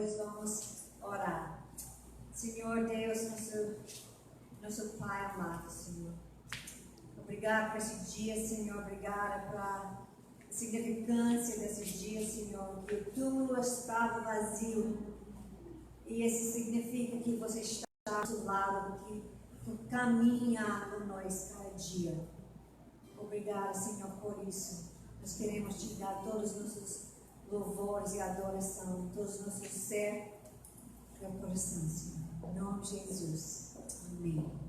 depois vamos orar. Senhor Deus, nosso Pai amado, Senhor. Obrigado por esse dia, Senhor. Obrigada pela significância desse dia, Senhor. Que o túmulo estava vazio. E isso significa que você está ao nosso lado, que tu caminha com nós cada dia. Obrigada, Senhor, por isso. Nós queremos te dar todos os nossos louvores e adoração, todos os nossos ser e coração, Senhor. Em nome de Jesus. Amém.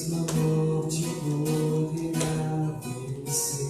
mesmo a morte poderá vencer.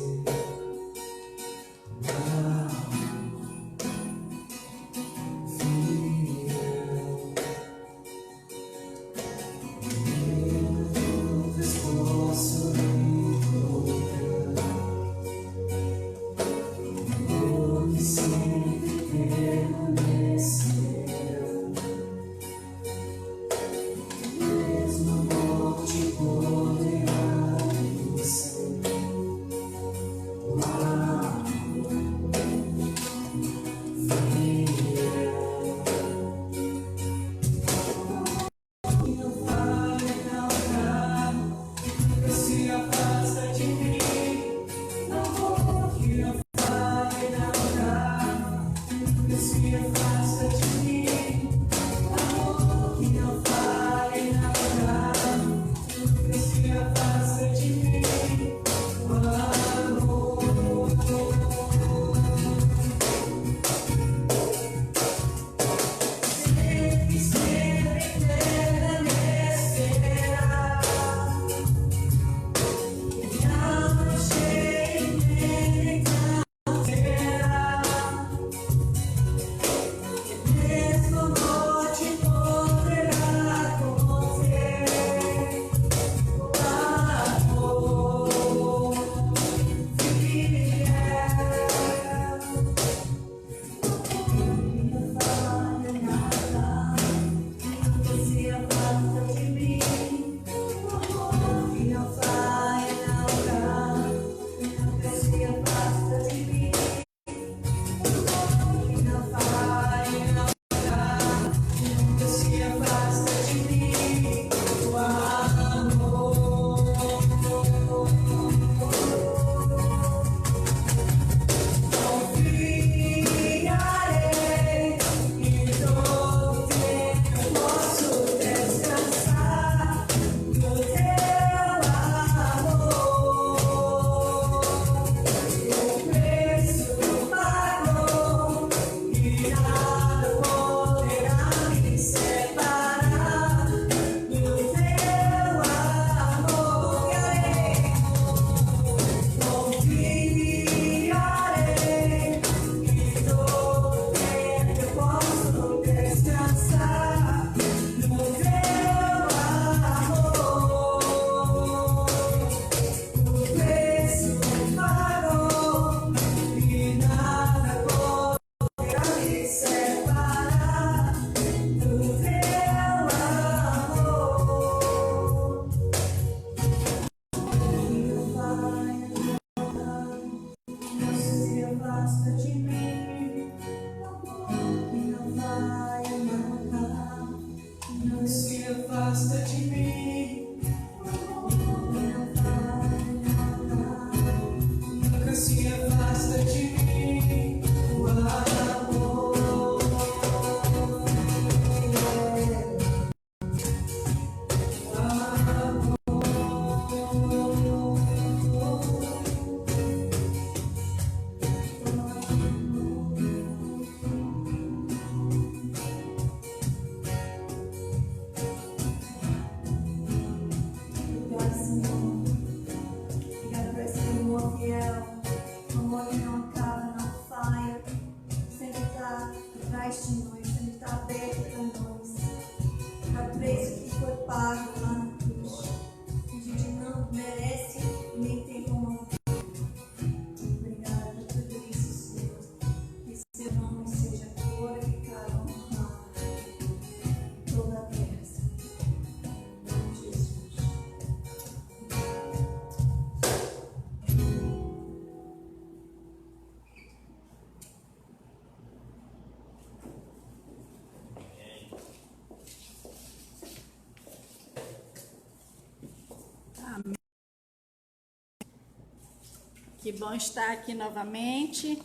Que bom estar aqui novamente.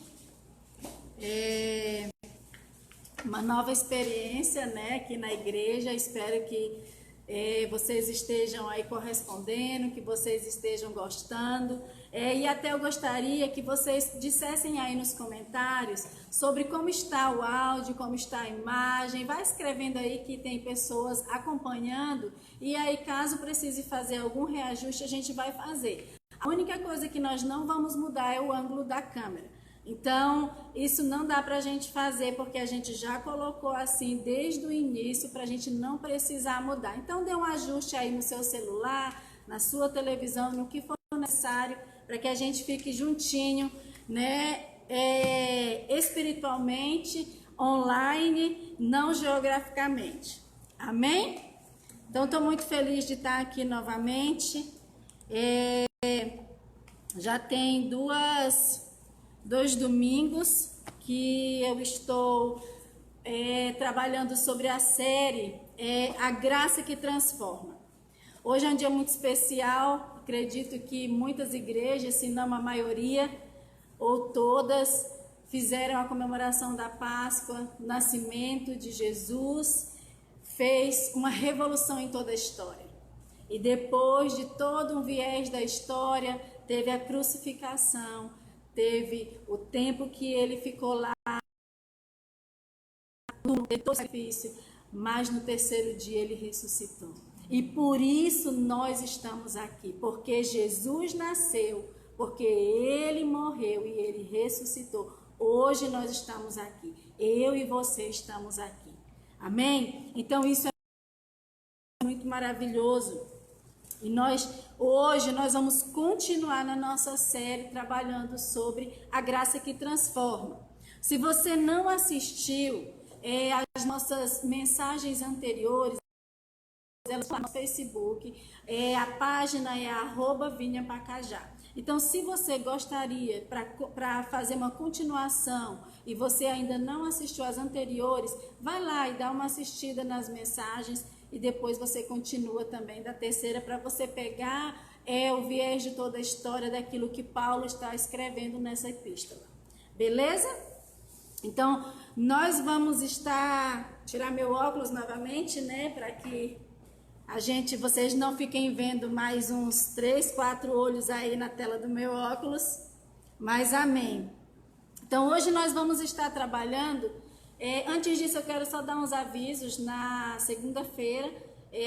Uma nova experiência, né, aqui na igreja. Espero que vocês estejam aí correspondendo, que vocês estejam gostando. E até eu gostaria que vocês dissessem aí nos comentários sobre como está o áudio, como está a imagem. Vai escrevendo aí que tem pessoas acompanhando, e aí caso precise fazer algum reajuste, a gente vai fazer. A única coisa que nós não vamos mudar é o ângulo da câmera. Então, isso não dá para a gente fazer, porque a gente já colocou assim desde o início, para a gente não precisar mudar. Então, dê um ajuste aí no seu celular, na sua televisão, no que for necessário, para que a gente fique juntinho, né? Espiritualmente, online, não geograficamente. Amém? Então, estou muito feliz de estar aqui novamente. Já tem dois domingos que eu estou trabalhando sobre a série A Graça que Transforma. Hoje é um dia muito especial, acredito que muitas igrejas, se não a maioria ou todas, fizeram a comemoração da Páscoa, o nascimento de Jesus, fez uma revolução em toda a história. E depois de todo um viés da história, teve a crucificação, teve o tempo que ele ficou lá, no sacrifício, mas no terceiro dia ele ressuscitou. E por isso nós estamos aqui, porque Jesus nasceu, porque ele morreu e ele ressuscitou. Hoje nós estamos aqui, eu e você estamos aqui. Amém? Então isso é muito maravilhoso. E hoje nós vamos continuar na nossa série trabalhando sobre a graça que transforma. Se você não assistiu as nossas mensagens anteriores, elas estão no Facebook, a página é @vinhapacajá. Então, se você gostaria para fazer uma continuação e você ainda não assistiu as anteriores, vai lá e dá uma assistida nas mensagens. E depois você continua também da terceira para você pegar o viés de toda a história daquilo que Paulo está escrevendo nessa epístola. Beleza? Então, nós vamos tirar meu óculos novamente, né? Para que vocês não fiquem vendo mais uns 3, 4 olhos aí na tela do meu óculos. Mas amém. Então, hoje nós vamos estar trabalhando. Antes disso, eu quero só dar uns avisos. Na segunda-feira,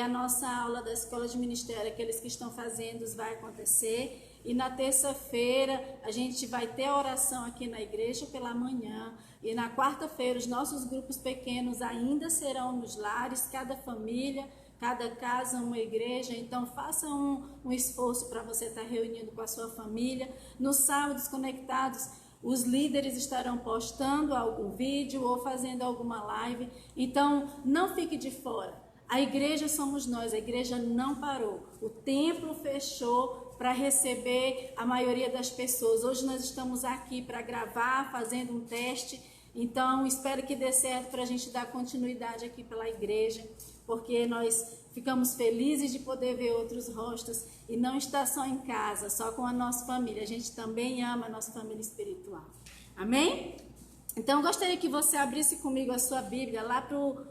a nossa aula da Escola de Ministério, aqueles que estão fazendo, vai acontecer. E na terça-feira, a gente vai ter a oração aqui na igreja pela manhã. E na quarta-feira, os nossos grupos pequenos ainda serão nos lares, cada família, cada casa, uma igreja. Então, faça um esforço para você estar reunindo com a sua família. Nos sábados conectados, os líderes estarão postando algum vídeo ou fazendo alguma live. Então, não fique de fora. A igreja somos nós, a igreja não parou. O templo fechou para receber a maioria das pessoas. Hoje nós estamos aqui para gravar, fazendo um teste. Então, espero que dê certo para a gente dar continuidade aqui pela igreja, porque nós ficamos felizes de poder ver outros rostos e não estar só em casa, só com a nossa família. A gente também ama a nossa família espiritual. Amém? Então, eu gostaria que você abrisse comigo a sua Bíblia lá para o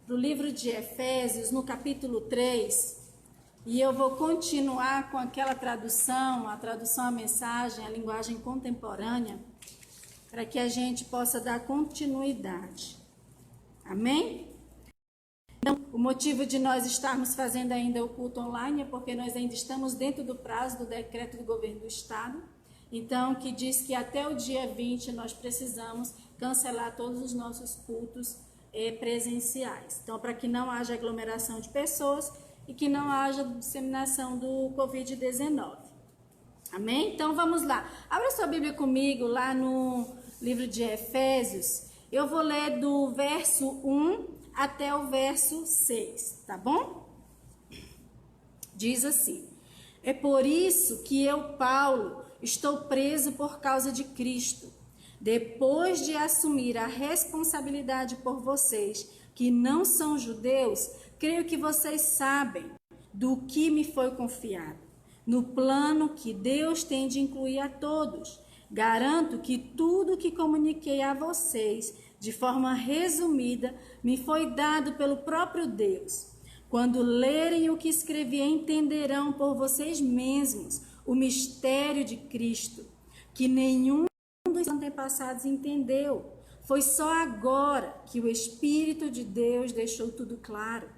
livro de Efésios, no capítulo 3. E eu vou continuar com aquela tradução, a tradução à mensagem, a linguagem contemporânea, para que a gente possa dar continuidade. Amém? Então, o motivo de nós estarmos fazendo ainda o culto online é porque nós ainda estamos dentro do prazo do decreto do governo do estado. Então, que diz que até o dia 20 nós precisamos cancelar todos os nossos cultos presenciais. Então, para que não haja aglomeração de pessoas e que não haja disseminação do Covid-19. Amém? Então, vamos lá. Abra sua Bíblia comigo lá no livro de Efésios. Eu vou ler do verso 1 até o verso 6, tá bom? Diz assim: é por isso que eu, Paulo, estou preso por causa de Cristo. Depois de assumir a responsabilidade por vocês, que não são judeus, creio que vocês sabem do que me foi confiado, no plano que Deus tem de incluir a todos. Garanto que tudo que comuniquei a vocês, de forma resumida, me foi dado pelo próprio Deus. Quando lerem o que escrevi, entenderão por vocês mesmos o mistério de Cristo, que nenhum dos antepassados entendeu. Foi só agora que o Espírito de Deus deixou tudo claro,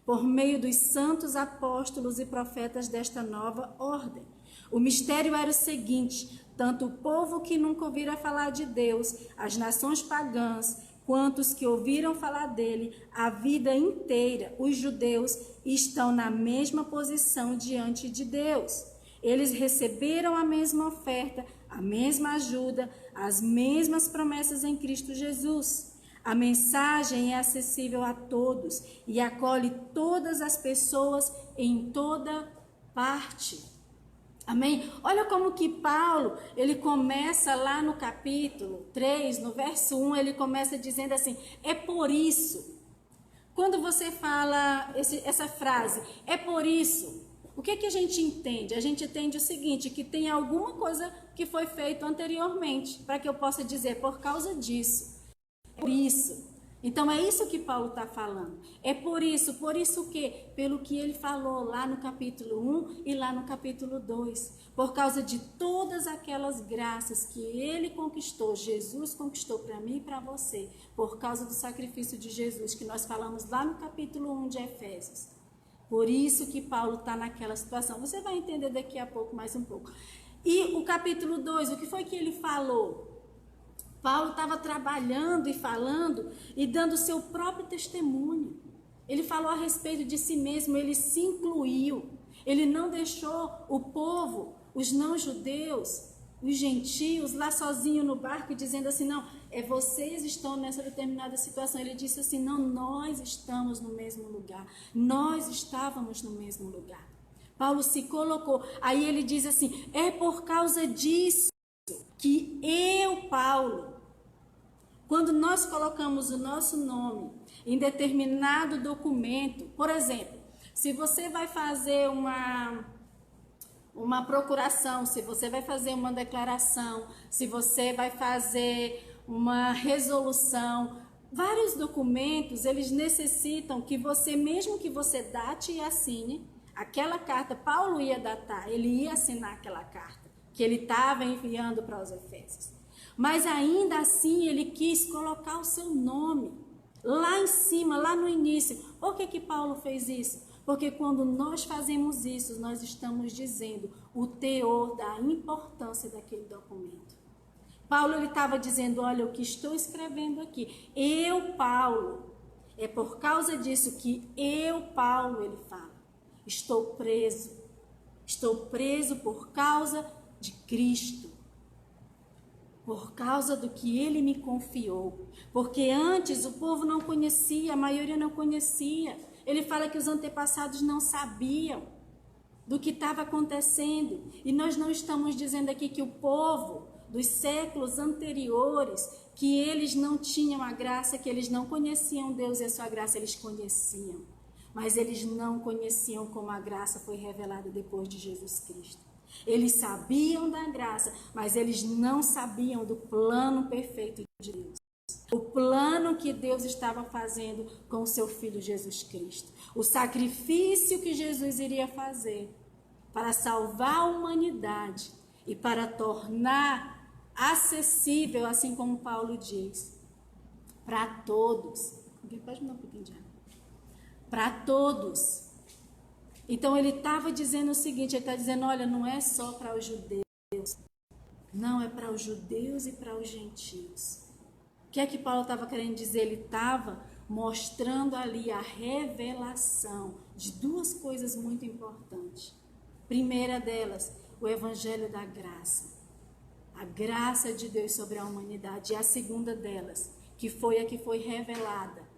por meio dos santos apóstolos e profetas desta nova ordem. O mistério era o seguinte: tanto o povo que nunca ouvira falar de Deus, as nações pagãs, quanto os que ouviram falar dele a vida inteira, os judeus, estão na mesma posição diante de Deus. Eles receberam a mesma oferta, a mesma ajuda, as mesmas promessas em Cristo Jesus. A mensagem é acessível a todos e acolhe todas as pessoas em toda parte. Amém? Olha como que Paulo, ele começa lá no capítulo 3, no verso 1, ele começa dizendo assim: é por isso. Quando você fala essa frase, é por isso, o que que a gente entende? A gente entende o seguinte, que tem alguma coisa que foi feito anteriormente, para que eu possa dizer, por causa disso, é por isso. Então é isso que Paulo está falando. É por isso o quê? Pelo que ele falou lá no capítulo 1 e lá no capítulo 2. Por causa de todas aquelas graças que ele conquistou, Jesus conquistou para mim e para você, por causa do sacrifício de Jesus, que nós falamos lá no capítulo 1 de Efésios. Por isso que Paulo está naquela situação. Você vai entender daqui a pouco, mais um pouco. E o capítulo 2, o que foi que ele falou? Paulo estava trabalhando e falando e dando o seu próprio testemunho. Ele falou a respeito de si mesmo, ele se incluiu. Ele não deixou o povo, os não-judeus, os gentios, lá sozinho no barco, dizendo assim, não, vocês estão nessa determinada situação. Ele disse assim, não, nós estamos no mesmo lugar. Nós estávamos no mesmo lugar. Paulo se colocou. Aí ele diz assim, é por causa disso que eu, Paulo, quando nós colocamos o nosso nome em determinado documento, por exemplo, se você vai fazer uma procuração, se você vai fazer uma declaração, se você vai fazer uma resolução, vários documentos, eles necessitam que você, mesmo que você date e assine, aquela carta, Paulo ia datar, ele ia assinar aquela carta que ele estava enviando para os Efésios. Mas ainda assim ele quis colocar o seu nome lá em cima, lá no início. Por que Paulo fez isso? Porque quando nós fazemos isso, nós estamos dizendo o teor da importância daquele documento. Paulo ele estava dizendo, olha, o que estou escrevendo aqui, eu, Paulo, é por causa disso que eu, Paulo, ele fala, estou preso por causa de Cristo. Por causa do que ele me confiou. Porque antes o povo não conhecia, a maioria não conhecia. Ele fala que os antepassados não sabiam do que estava acontecendo. E nós não estamos dizendo aqui que o povo dos séculos anteriores, que eles não tinham a graça, que eles não conheciam Deus e a sua graça, eles conheciam. Mas eles não conheciam como a graça foi revelada depois de Jesus Cristo. Eles sabiam da graça, mas eles não sabiam do plano perfeito de Deus. O plano que Deus estava fazendo com o seu Filho Jesus Cristo. O sacrifício que Jesus iria fazer para salvar a humanidade e para tornar acessível, assim como Paulo diz, para todos. Alguém pode me dar um pouquinho de água? Para todos. Então ele estava dizendo o seguinte, ele está dizendo, olha, não é só para os judeus, não, é para os judeus e para os gentios. O que é que Paulo estava querendo dizer? Ele estava mostrando ali a revelação de duas coisas muito importantes. Primeira delas, o evangelho da graça. A graça de Deus sobre a humanidade. E a segunda delas, que foi a que foi revelada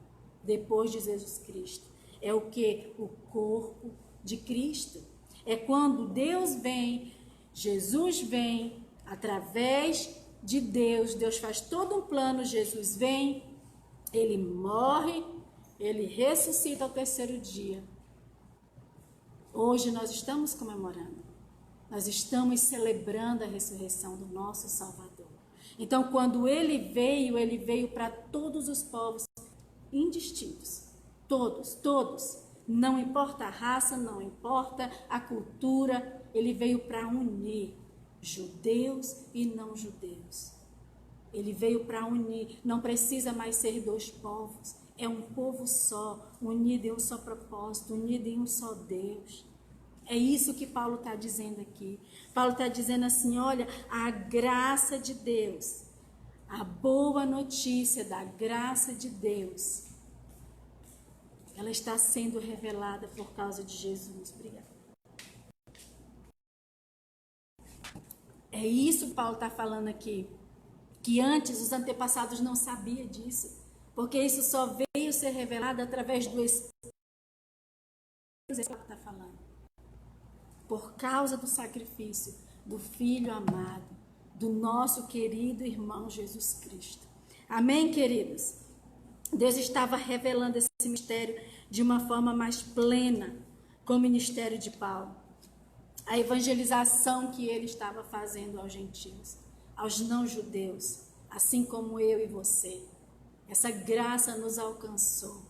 depois de Jesus Cristo. É o que? O corpo de Cristo. É quando Deus vem, Jesus vem, através de Deus, Deus faz todo um plano, Jesus vem, ele morre, ele ressuscita ao terceiro dia. Hoje nós estamos comemorando, nós estamos celebrando a ressurreição do nosso Salvador. Então, quando ele veio para todos os povos indistintos, todos. Não importa a raça, não importa a cultura, ele veio para unir judeus e não judeus. Ele veio para unir, não precisa mais ser dois povos, é um povo só, unido em um só propósito, unido em um só Deus. É isso que Paulo está dizendo aqui. Paulo está dizendo assim, olha, a graça de Deus, a boa notícia da graça de Deus, ela está sendo revelada por causa de Jesus. Obrigada. É isso que Paulo está falando aqui. Que antes os antepassados não sabiam disso. Porque isso só veio ser revelado através do Espírito. É isso que Paulo está falando. Por causa do sacrifício do Filho amado, do nosso querido irmão Jesus Cristo. Amém, queridos? Deus estava revelando esse mistério de uma forma mais plena com o ministério de Paulo. A evangelização que ele estava fazendo aos gentios, aos não-judeus, assim como eu e você. Essa graça nos alcançou.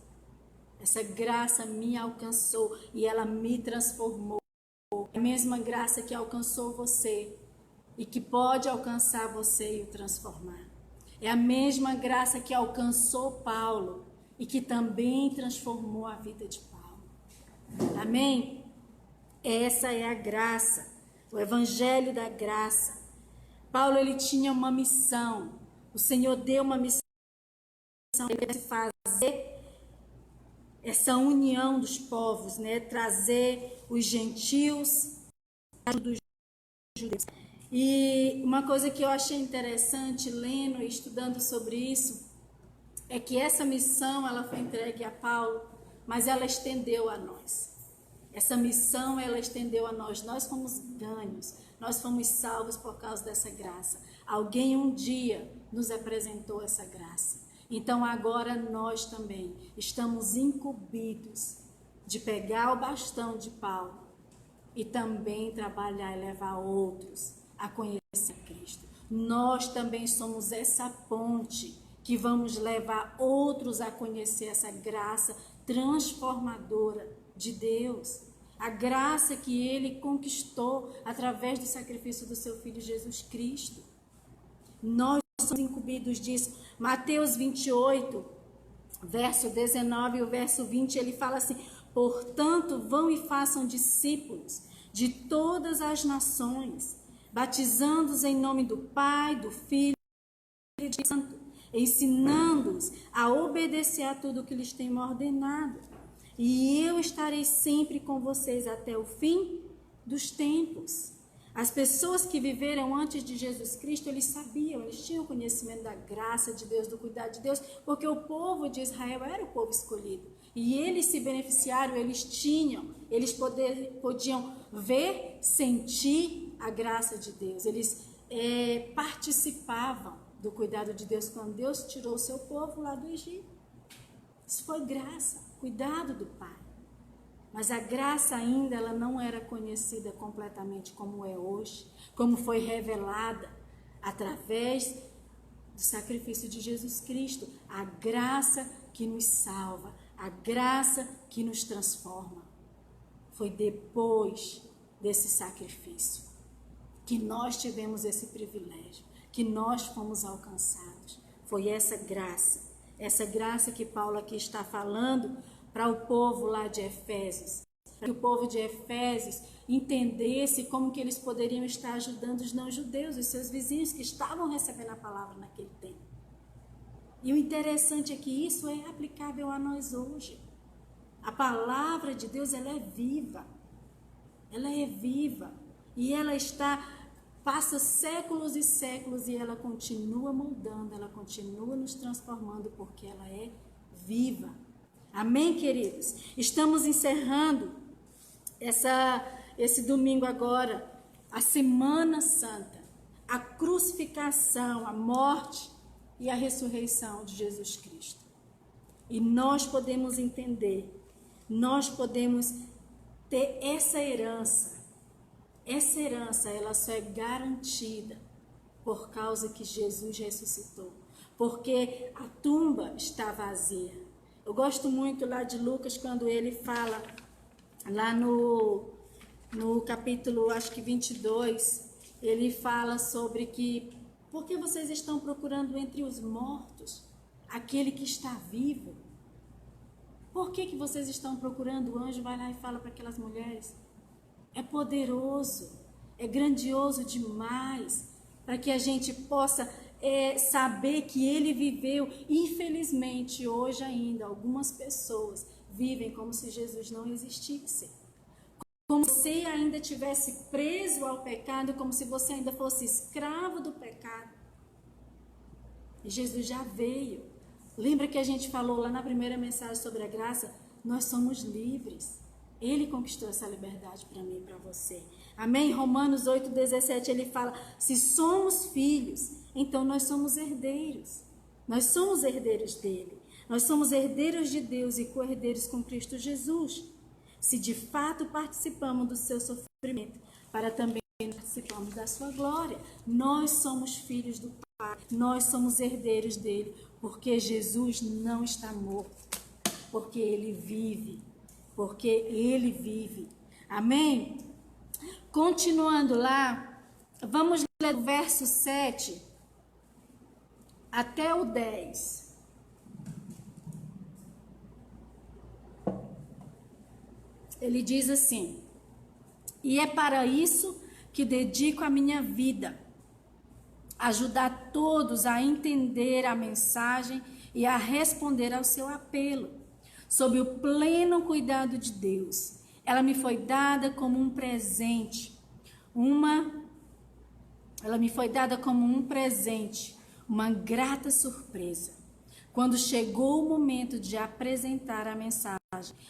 Essa graça me alcançou e ela me transformou. É a mesma graça que alcançou você e que pode alcançar você e o transformar. É a mesma graça que alcançou Paulo e que também transformou a vida de Paulo. Amém? Essa é a graça, o evangelho da graça. Paulo, ele tinha uma missão. O Senhor deu uma missão para fazer essa união dos povos, né? Trazer os gentios dos judeus. E uma coisa que eu achei interessante lendo e estudando sobre isso é que essa missão ela foi entregue a Paulo, mas ela estendeu a nós. Essa missão ela estendeu a nós. Nós fomos ganhos, nós fomos salvos por causa dessa graça. Alguém um dia nos apresentou essa graça. Então agora nós também estamos incumbidos de pegar o bastão de Paulo e também trabalhar e levar outros a conhecer Cristo. Nós também somos essa ponte que vamos levar outros a conhecer essa graça transformadora de Deus. A graça que ele conquistou através do sacrifício do seu Filho Jesus Cristo. Nós somos incumbidos disso. Mateus 28, verso 19 e o verso 20, ele fala assim: portanto, vão e façam discípulos de todas as nações, batizando-os em nome do Pai, do Filho e do Espírito Santo, ensinando-os a obedecer a tudo que lhes tenho ordenado. E eu estarei sempre com vocês até o fim dos tempos. As pessoas que viveram antes de Jesus Cristo, eles sabiam, eles tinham conhecimento da graça de Deus, do cuidado de Deus, porque o povo de Israel era o povo escolhido. E eles se beneficiaram, eles podiam ver, sentir a graça de Deus. Eles participavam do cuidado de Deus quando Deus tirou o seu povo lá do Egito. Isso foi graça, cuidado do Pai. Mas a graça ainda ela não era conhecida completamente como é hoje, como foi revelada através do sacrifício de Jesus Cristo. A graça que nos salva, a graça que nos transforma. Foi depois desse sacrifício que nós tivemos esse privilégio, que nós fomos alcançados. Foi essa graça que Paulo aqui está falando para o povo lá de Efésios, para que o povo de Efésios entendesse como que eles poderiam estar ajudando os não-judeus, os seus vizinhos que estavam recebendo a palavra naquele tempo. E o interessante é que isso é aplicável a nós hoje. A palavra de Deus, ela é viva, e ela passa séculos e séculos e ela continua moldando, ela continua nos transformando porque ela é viva. Amém, queridos? Estamos encerrando esse domingo agora, a Semana Santa, a crucificação, a morte e a ressurreição de Jesus Cristo. E nós podemos entender, nós podemos ter essa herança ela só é garantida por causa que Jesus ressuscitou, porque a tumba está vazia. Eu gosto muito lá de Lucas, quando ele fala, lá no capítulo, acho que 22, ele fala sobre que, por que vocês estão procurando entre os mortos aquele que está vivo? Por que vocês estão procurando? O anjo vai lá e fala para aquelas mulheres. É poderoso, é grandioso demais, para que a gente possa saber que ele viveu. Infelizmente, hoje ainda, algumas pessoas vivem como se Jesus não existisse. Como se você ainda estivesse preso ao pecado, como se você ainda fosse escravo do pecado. E Jesus já veio. Lembra que a gente falou lá na primeira mensagem sobre a graça? Nós somos livres. Ele conquistou essa liberdade para mim e para você. Amém? Romanos 8,17, ele fala, se somos filhos, então nós somos herdeiros. Nós somos herdeiros dele. Nós somos herdeiros de Deus e co-herdeiros com Cristo Jesus. Se de fato participamos do seu sofrimento, para também participamos da sua glória. Nós somos filhos do Pai, nós somos herdeiros dele, porque Jesus não está morto, porque ele vive, porque ele vive. Amém? Continuando lá, vamos ler do verso 7 até o 10. Ele diz assim: e é para isso que dedico a minha vida, ajudar todos a entender a mensagem e a responder ao seu apelo, sob o pleno cuidado de Deus. Ela me foi dada como um presente, uma grata surpresa. Quando chegou o momento de apresentar a mensagem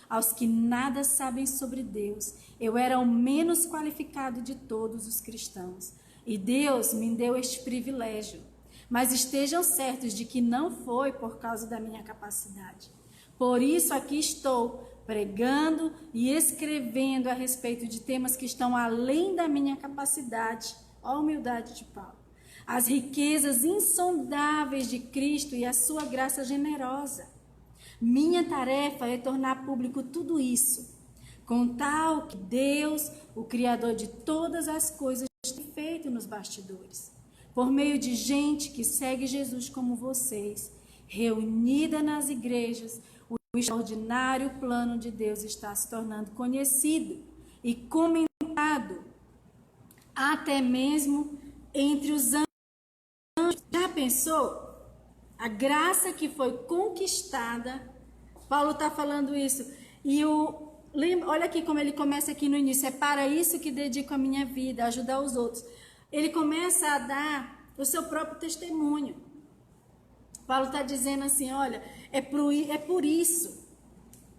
aos que nada sabem sobre Deus, eu era o menos qualificado de todos os cristãos. E Deus me deu este privilégio. Mas estejam certos de que não foi por causa da minha capacidade. Por isso aqui estou, pregando e escrevendo a respeito de temas que estão além da minha capacidade. Ó a humildade de Paulo. As riquezas insondáveis de Cristo e a sua graça generosa. Minha tarefa é tornar público tudo isso, com tal que Deus, o Criador de todas as coisas, tem feito nos bastidores, por meio de gente que segue Jesus como vocês, reunida nas igrejas, o extraordinário plano de Deus está se tornando conhecido e comentado, até mesmo entre os anjos. Já pensou? A graça que foi conquistada, Paulo está falando isso, e olha aqui como ele começa aqui no início, é para isso que dedico a minha vida, a ajudar os outros. Ele começa a dar o seu próprio testemunho. Paulo está dizendo assim, olha, é por isso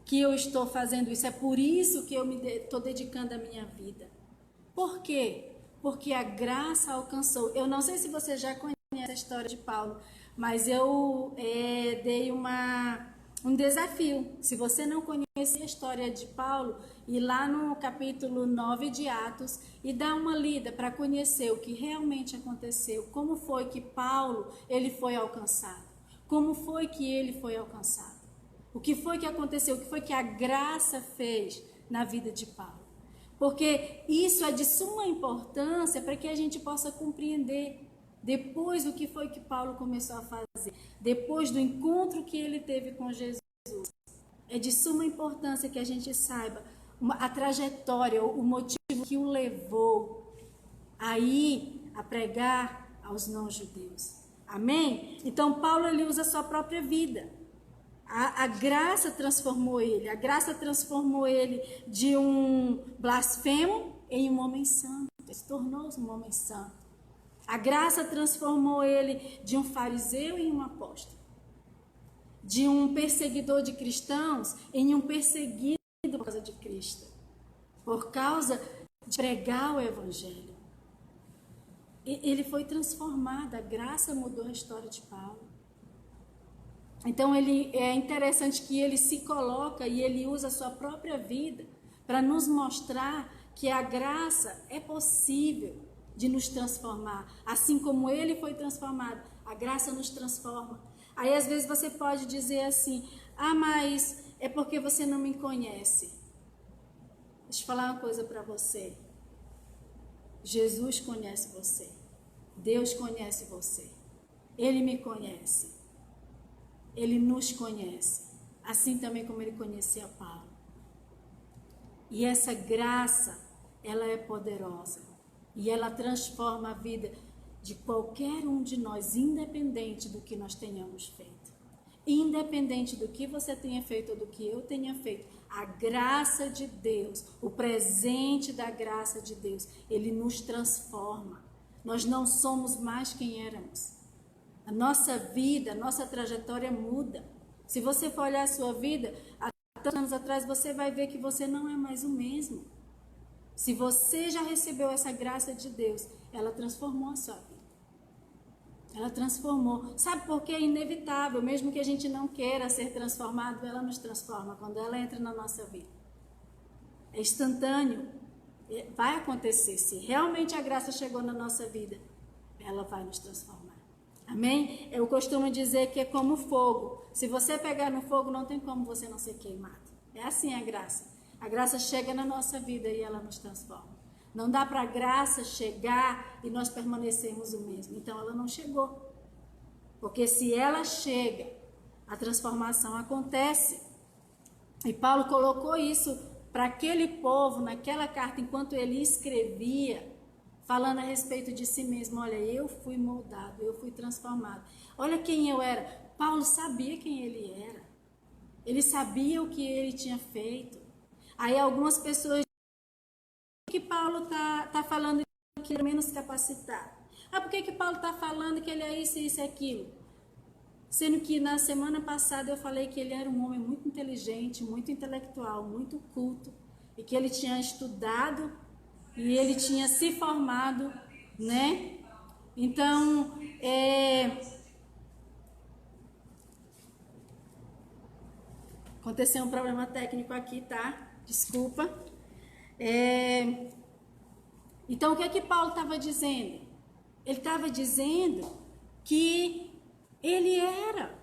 que eu estou fazendo isso, é por isso que eu estou dedicando a minha vida. Por quê? Porque a graça alcançou. Eu não sei se você já conhece a história de Paulo, mas eu dei um desafio. Se você não conhece a história de Paulo, ir lá no capítulo 9 de Atos e dar uma lida para conhecer o que realmente aconteceu, como foi que Paulo ele foi alcançado, como foi que ele foi alcançado, o que foi que aconteceu, o que foi que a graça fez na vida de Paulo. Porque isso é de suma importância para que a gente possa compreender depois do que foi que Paulo começou a fazer, depois do encontro que ele teve com Jesus. É de suma importância que a gente saiba a trajetória, o motivo que o levou a pregar aos não-judeus. Amém? Então Paulo ele usa a sua própria vida. A graça transformou ele. A graça transformou ele de um blasfemo em um homem santo. Ele se tornou um homem santo. A graça transformou ele de um fariseu em um apóstolo. De um perseguidor de cristãos em um perseguido por causa de Cristo. Por causa de pregar o evangelho. Ele foi transformado. A graça mudou a história de Paulo. Então é interessante que ele se coloca e ele usa a sua própria vida para nos mostrar que a graça é possível de nos transformar. Assim como ele foi transformado, a graça nos transforma. Aí às vezes você pode dizer assim, Ah, mas é porque você não me conhece. Deixa eu falar uma coisa para você. Jesus conhece você. Deus conhece você. Ele me conhece. Ele nos conhece. Assim também como ele conhecia Paulo. E essa graça, ela é poderosa. E ela transforma a vida de qualquer um de nós, independente do que nós tenhamos feito. Independente do que você tenha feito ou do que eu tenha feito, a graça de Deus, o presente da graça de Deus, ele nos transforma. Nós não somos mais quem éramos. A nossa vida, a nossa trajetória muda. Se você for olhar a sua vida, há tantos anos atrás, você vai ver que você não é mais o mesmo. Se você já recebeu essa graça de Deus, ela transformou a sua vida. Ela transformou. Sabe por quê? É inevitável. Mesmo que a gente não queira ser transformado, ela nos transforma quando ela entra na nossa vida. É instantâneo. Vai acontecer. Se realmente a graça chegou na nossa vida, ela vai nos transformar. Amém? Eu costumo dizer que é como fogo. Se você pegar no fogo, não tem como você não ser queimado. É assim a graça. A graça chega na nossa vida e ela nos transforma. Não dá para a graça chegar e nós permanecermos o mesmo. Então ela não chegou. Porque se ela chega, a transformação acontece. E Paulo colocou isso para aquele povo naquela carta enquanto ele escrevia, falando a respeito de si mesmo. Olha, eu fui moldado, eu fui transformado. Olha quem eu era. Paulo sabia quem ele era. Ele sabia o que ele tinha feito. Aí algumas pessoas que Paulo tá falando que ele é menos capacitado? Ah, por que Paulo está falando que ele é isso, isso e aquilo? Sendo que na semana passada eu falei que ele era um homem muito inteligente, muito intelectual, muito culto, e que ele tinha estudado e ele tinha se formado, né? Então, aconteceu um problema técnico aqui, tá? Desculpa. Então, o que é que Paulo estava dizendo? Ele estava dizendo que ele era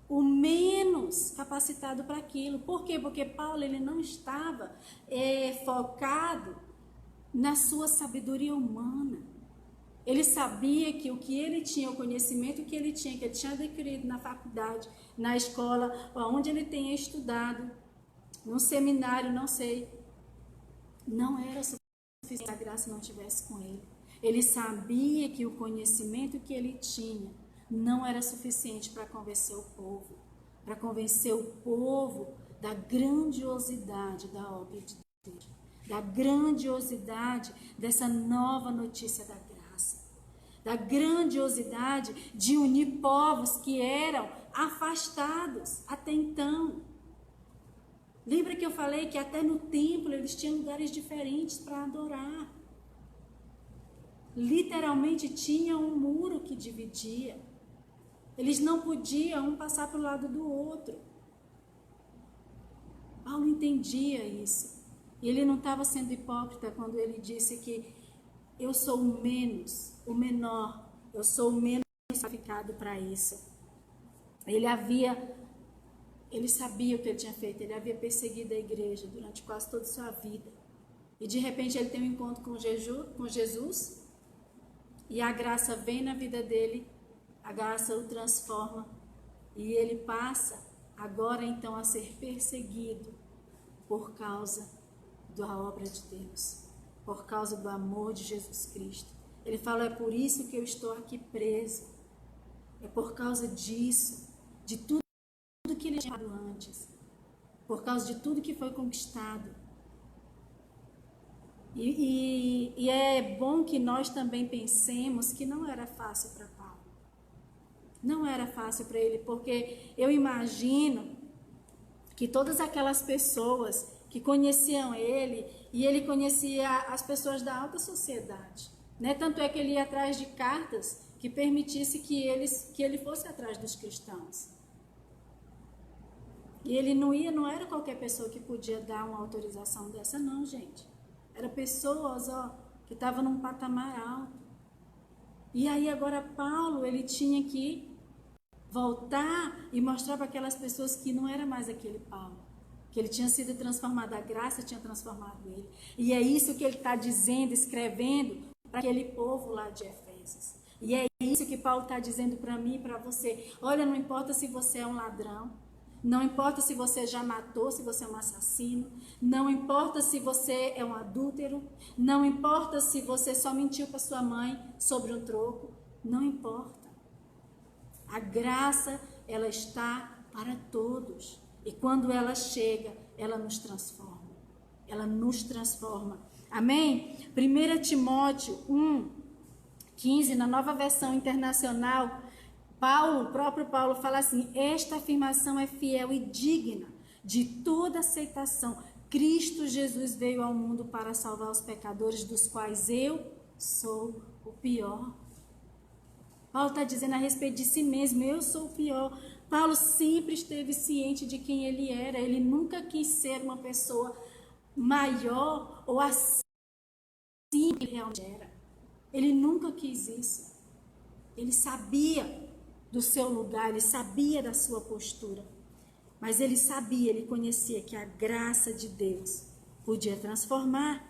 o menos capacitado para aquilo. Por quê? Porque Paulo ele não estava focado na sua sabedoria humana. Ele sabia que o que ele tinha, o conhecimento que ele tinha adquirido na faculdade, na escola, onde ele tenha estudado, num seminário, não sei, não era suficiente se a graça não estivesse com ele. Ele sabia que o conhecimento que ele tinha não era suficiente para convencer o povo da grandiosidade da obra de Deus, da grandiosidade dessa nova notícia da graça, da grandiosidade de unir povos que eram afastados até então. Lembra que eu falei que até no templo eles tinham lugares diferentes para adorar. Literalmente tinha um muro que dividia. Eles não podiam um passar para o lado do outro. Paulo entendia isso. E ele não estava sendo hipócrita quando ele disse que eu sou o menos, o menor, eu sou o menos qualificado para isso. Ele sabia o que ele tinha feito, ele havia perseguido a igreja durante quase toda a sua vida. E de repente ele tem um encontro com Jesus, e a graça vem na vida dele, a graça o transforma, e ele passa agora então a ser perseguido por causa da obra de Deus, por causa do amor de Jesus Cristo. Ele fala, é por isso que eu estou aqui preso, é por causa disso, de tudo que ele tinha feito antes, por causa de tudo que foi conquistado. E é bom que nós também pensemos que não era fácil para Paulo. Não era fácil para ele, porque eu imagino que todas aquelas pessoas que conheciam ele, e ele conhecia as pessoas da alta sociedade, né? Tanto é que ele ia atrás de cartas que permitisse que ele fosse atrás dos cristãos. E ele não era qualquer pessoa que podia dar uma autorização dessa, não, gente. Eram pessoas, que estavam num patamar alto. E aí agora Paulo, ele tinha que voltar e mostrar para aquelas pessoas que não era mais aquele Paulo, que ele tinha sido transformado, a graça tinha transformado ele. E é isso que ele está dizendo, escrevendo para aquele povo lá de Efésios. E é isso que Paulo está dizendo para mim e para você. Olha, não importa se você é um ladrão, não importa se você já matou, se você é um assassino, não importa se você é um adúltero, não importa se você só mentiu para sua mãe sobre um troco, não importa. A graça, ela está para todos. E quando ela chega, ela nos transforma. Ela nos transforma. Amém? 1 Timóteo 1:15, na Nova Versão Internacional, o próprio Paulo fala assim: esta afirmação é fiel e digna de toda aceitação. Cristo Jesus veio ao mundo para salvar os pecadores, dos quais eu sou o pior. Paulo está dizendo a respeito de si mesmo: eu sou o pior. Paulo sempre esteve ciente de quem ele era. Ele nunca quis ser uma pessoa maior ou assim que ele realmente era. Ele nunca quis isso. Ele sabia do seu lugar, ele sabia da sua postura. Mas ele sabia, ele conhecia que a graça de Deus podia transformar.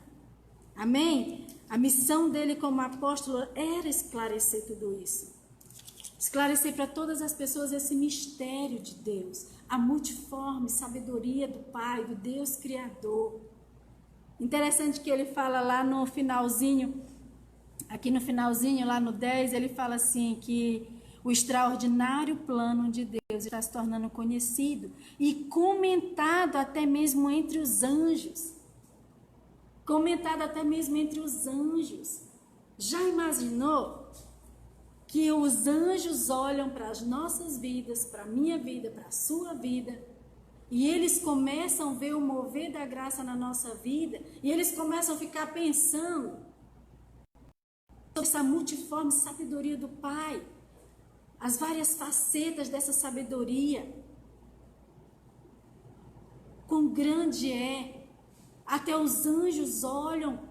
Amém? A missão dele como apóstolo era esclarecer tudo isso. Esclarecer para todas as pessoas esse mistério de Deus, a multiforme sabedoria do Pai, do Deus Criador. Interessante que ele fala lá no finalzinho, aqui no finalzinho, lá no 10, ele fala assim que o extraordinário plano de Deus está se tornando conhecido e comentado até mesmo entre os anjos. Comentado até mesmo entre os anjos. Já imaginou que os anjos olham para as nossas vidas, para a minha vida, para a sua vida, e eles começam a ver o mover da graça na nossa vida, e eles começam a ficar pensando sobre essa multiforme sabedoria do Pai, as várias facetas dessa sabedoria. Quão grande é! Até os anjos olham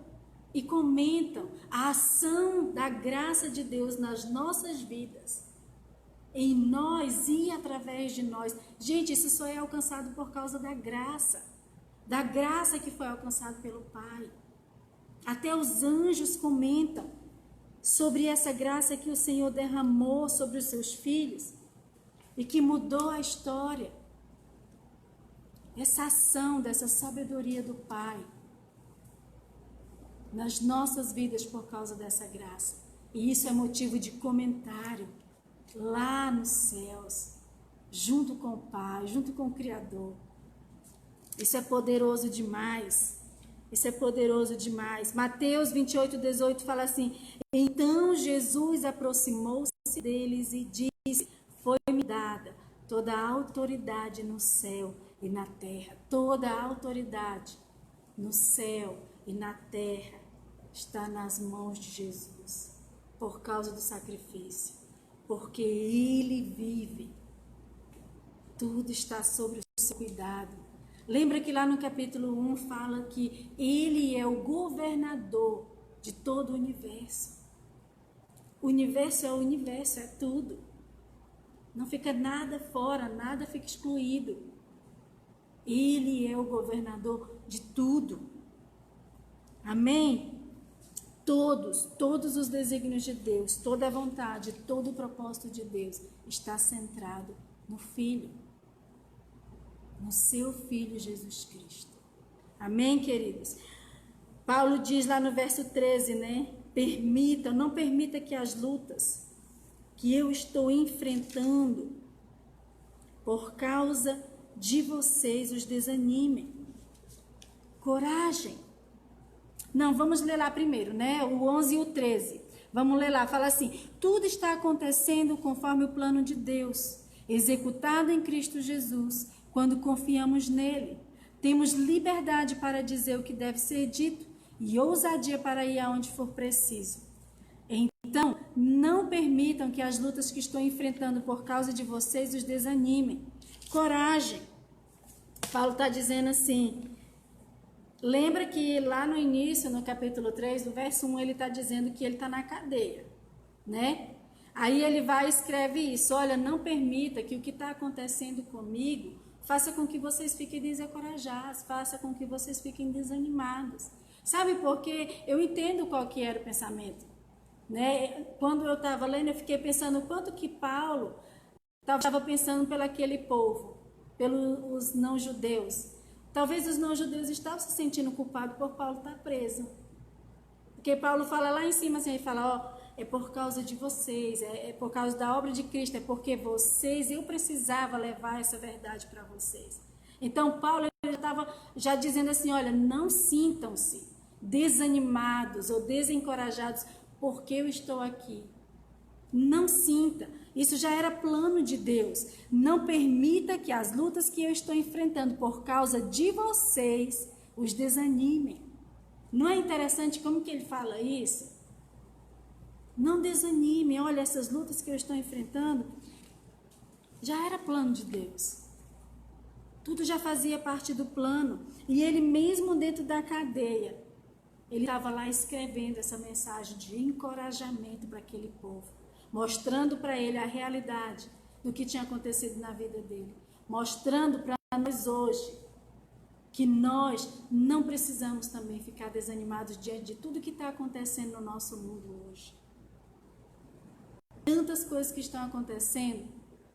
e comentam a ação da graça de Deus nas nossas vidas, em nós e através de nós. Gente, isso só é alcançado por causa da graça que foi alcançada pelo Pai. Até os anjos comentam sobre essa graça que o Senhor derramou sobre os seus filhos e que mudou a história. Essa ação dessa sabedoria do Pai nas nossas vidas por causa dessa graça. E isso é motivo de comentário lá nos céus, junto com o Pai, junto com o Criador. Isso é poderoso demais. Isso é poderoso demais. Mateus 28:18 fala assim: então Jesus aproximou-se deles e disse: foi-me dada toda a autoridade no céu e na terra. Toda a autoridade no céu e na terra está nas mãos de Jesus, por causa do sacrifício, porque Ele vive. Tudo está sobre o seu cuidado. Lembra que lá no capítulo 1 fala que Ele é o governador de todo o universo. O universo é o universo, é tudo. Não fica nada fora, nada fica excluído. Ele é o governador de tudo. Amém? Todos os desígnios de Deus, toda a vontade, todo o propósito de Deus está centrado no Filho, no seu Filho Jesus Cristo. Amém, queridos? Paulo diz lá no verso 13, né? Não permita que as lutas que eu estou enfrentando por causa de vocês os desanimem. Coragem. Não, vamos ler lá primeiro, né? O 11 e o 13. Vamos ler lá, fala assim: tudo está acontecendo conforme o plano de Deus, executado em Cristo Jesus, quando confiamos nele. Temos liberdade para dizer o que deve ser dito e ousadia para ir aonde for preciso. Então, não permitam que as lutas que estou enfrentando por causa de vocês os desanimem. Coragem. Paulo está dizendo assim, lembra que lá no início, no capítulo 3, no verso 1, ele está dizendo que ele está na cadeia, né? Aí ele vai e escreve isso: olha, não permita que o que está acontecendo comigo faça com que vocês fiquem desencorajados, faça com que vocês fiquem desanimados. Sabe por quê? Eu entendo qual que era o pensamento. Né? Quando eu estava lendo, eu fiquei pensando o quanto que Paulo estava pensando pelo aquele povo, pelos não-judeus. Talvez os não-judeus estavam se sentindo culpados por Paulo estar preso. Porque Paulo fala lá em cima, assim, ele fala, ó, é por causa de vocês, é por causa da obra de Cristo, é porque vocês, eu precisava levar essa verdade para vocês. Então Paulo estava já dizendo assim, olha, não sintam-se desanimados ou desencorajados porque eu estou aqui. Não sinta, isso já era plano de Deus. Não permita que as lutas que eu estou enfrentando por causa de vocês os desanimem. Não é interessante como que ele fala isso? Não desanime, olha, essas lutas que eu estou enfrentando, já era plano de Deus. Tudo já fazia parte do plano. E ele mesmo dentro da cadeia, ele estava lá escrevendo essa mensagem de encorajamento para aquele povo, mostrando para ele a realidade do que tinha acontecido na vida dele, mostrando para nós hoje que nós não precisamos também ficar desanimados diante de tudo que está acontecendo no nosso mundo hoje. Tantas coisas que estão acontecendo,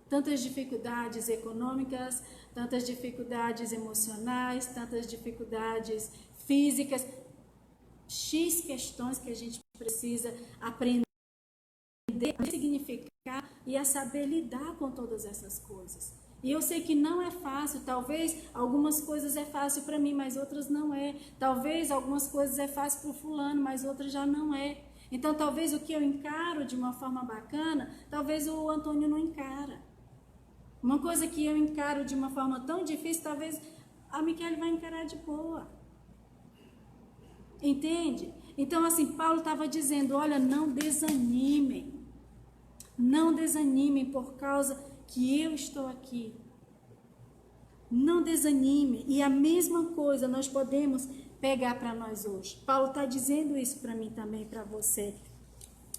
tantas dificuldades econômicas, tantas dificuldades emocionais, tantas dificuldades físicas, X questões que a gente precisa aprender a significar e a saber lidar com todas essas coisas. E eu sei que não é fácil, talvez algumas coisas é fácil para mim, mas outras não é. Talvez algumas coisas é fácil para o fulano, mas outras já não é. Então talvez o que eu encaro de uma forma bacana, talvez o Antônio não encara. Uma coisa que eu encaro de uma forma tão difícil, talvez a Michele vai encarar de boa. Entende? Então assim, Paulo estava dizendo, olha, não desanimem. Não desanimem por causa que eu estou aqui. Não desanime. E a mesma coisa nós podemos pegar para nós hoje. Paulo está dizendo isso para mim também, para você.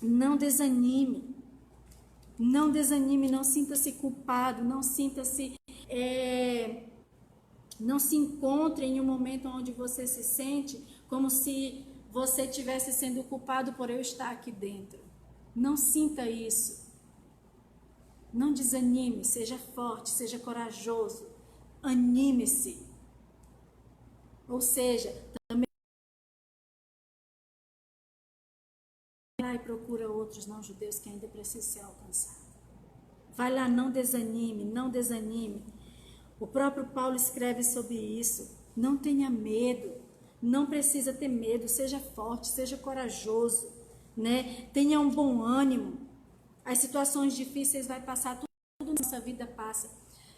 Não desanime. Não desanime, não sinta-se culpado, não sinta-se... não se encontre em um momento onde você se sente como se você estivesse sendo culpado por eu estar aqui dentro. Não sinta isso. Não desanime, seja forte, seja corajoso, anime-se. Ou seja, também vai lá e procura outros não-judeus que ainda precisam ser alcançados. Vai lá, não desanime, não desanime. O próprio Paulo escreve sobre isso. Não tenha medo, não precisa ter medo, seja forte, seja corajoso, né? Tenha um bom ânimo. As situações difíceis vai passar, tudo na nossa vida passa.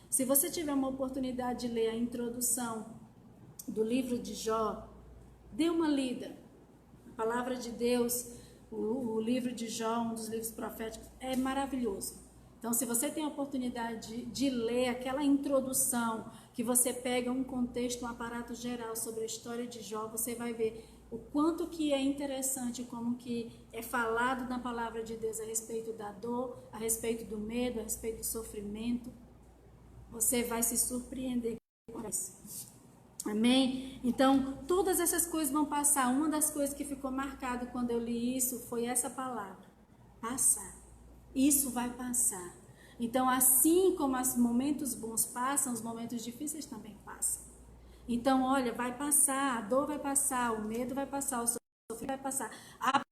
Se você tiver uma oportunidade de ler a introdução do livro de Jó, dê uma lida. A palavra de Deus, o livro de Jó, um dos livros proféticos, é maravilhoso. Então, se você tem a oportunidade de ler aquela introdução, que você pega um contexto, um aparato geral sobre a história de Jó, você vai ver o quanto que é interessante, como que é falado na palavra de Deus a respeito da dor, a respeito do medo, a respeito do sofrimento. Você vai se surpreender com isso. Amém? Então, todas essas coisas vão passar. Uma das coisas que ficou marcado quando eu li isso foi essa palavra, passar. Isso vai passar. Então, assim como os momentos bons passam, os momentos difíceis também passam. Então, olha, vai passar, a dor vai passar, o medo vai passar, o sofrimento vai passar, a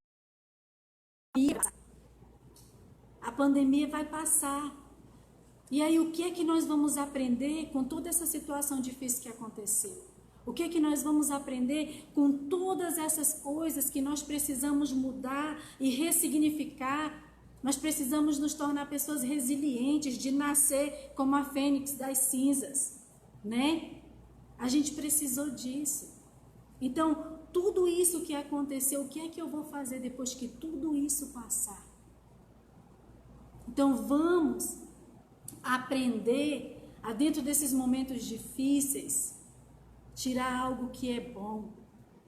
pandemia vai passar. E aí, o que é que nós vamos aprender com toda essa situação difícil que aconteceu? O que é que nós vamos aprender com todas essas coisas que nós precisamos mudar e ressignificar? Nós precisamos nos tornar pessoas resilientes, de nascer como a fênix das cinzas, né? A gente precisou disso. Então, tudo isso que aconteceu, o que é que eu vou fazer depois que tudo isso passar? Então, vamos aprender a, dentro desses momentos difíceis, tirar algo que é bom,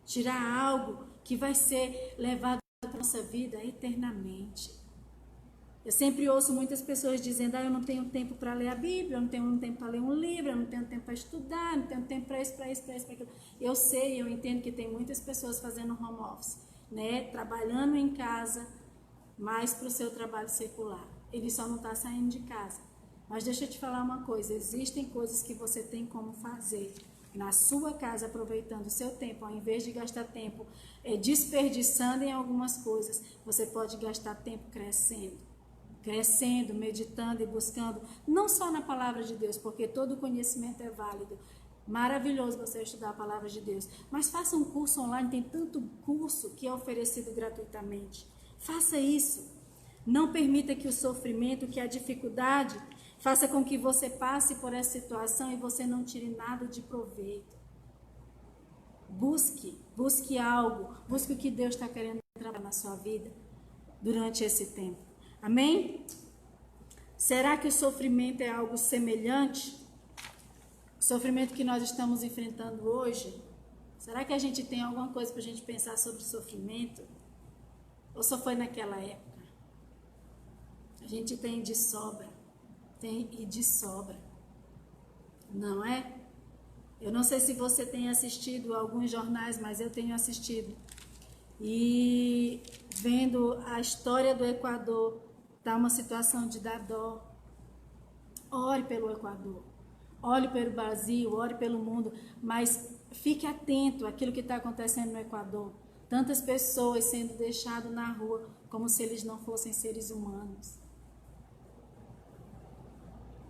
tirar algo que vai ser levado para a nossa vida eternamente. Eu sempre ouço muitas pessoas dizendo, eu não tenho tempo para ler a Bíblia, eu não tenho tempo para ler um livro, eu não tenho tempo para estudar, eu não tenho tempo para isso, para isso, para isso, para aquilo. Eu sei, eu entendo que tem muitas pessoas fazendo home office, né? Trabalhando em casa, mais para o seu trabalho secular. Ele só não está saindo de casa. Mas deixa eu te falar uma coisa, existem coisas que você tem como fazer na sua casa, aproveitando o seu tempo, ao invés de gastar tempo desperdiçando em algumas coisas, você pode gastar tempo crescendo, meditando e buscando, não só na palavra de Deus, porque todo conhecimento é válido. Maravilhoso você estudar a palavra de Deus, mas faça um curso online, tem tanto curso que é oferecido gratuitamente. Faça isso. Não permita que o sofrimento, que a dificuldade, faça com que você passe por essa situação e você não tire nada de proveito. Busque algo, busque o que Deus está querendo trabalhar na sua vida durante esse tempo. Amém? Será que o sofrimento é algo semelhante? O sofrimento que nós estamos enfrentando hoje? Será que a gente tem alguma coisa para a gente pensar sobre sofrimento? Ou só foi naquela época? A gente tem de sobra. Tem e de sobra. Não é? Eu não sei se você tem assistido alguns jornais, mas eu tenho assistido. E vendo a história do Equador, está uma situação de dar dó. Ore pelo Equador, ore pelo Brasil, ore pelo mundo, mas fique atento àquilo que está acontecendo no Equador. Tantas pessoas sendo deixadas na rua como se eles não fossem seres humanos.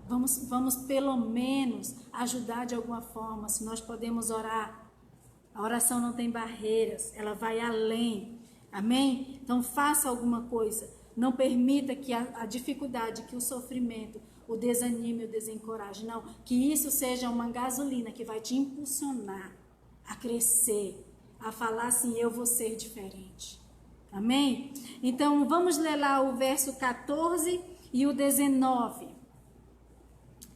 Vamos pelo menos ajudar de alguma forma, se nós podemos orar. A oração não tem barreiras, ela vai além. Amém? Então faça alguma coisa. Não permita que a dificuldade, que o sofrimento, o desanime, o desencoraje. Não, que isso seja uma gasolina que vai te impulsionar a crescer, a falar assim, eu vou ser diferente. Amém? Então vamos ler lá o verso 14 e o 19.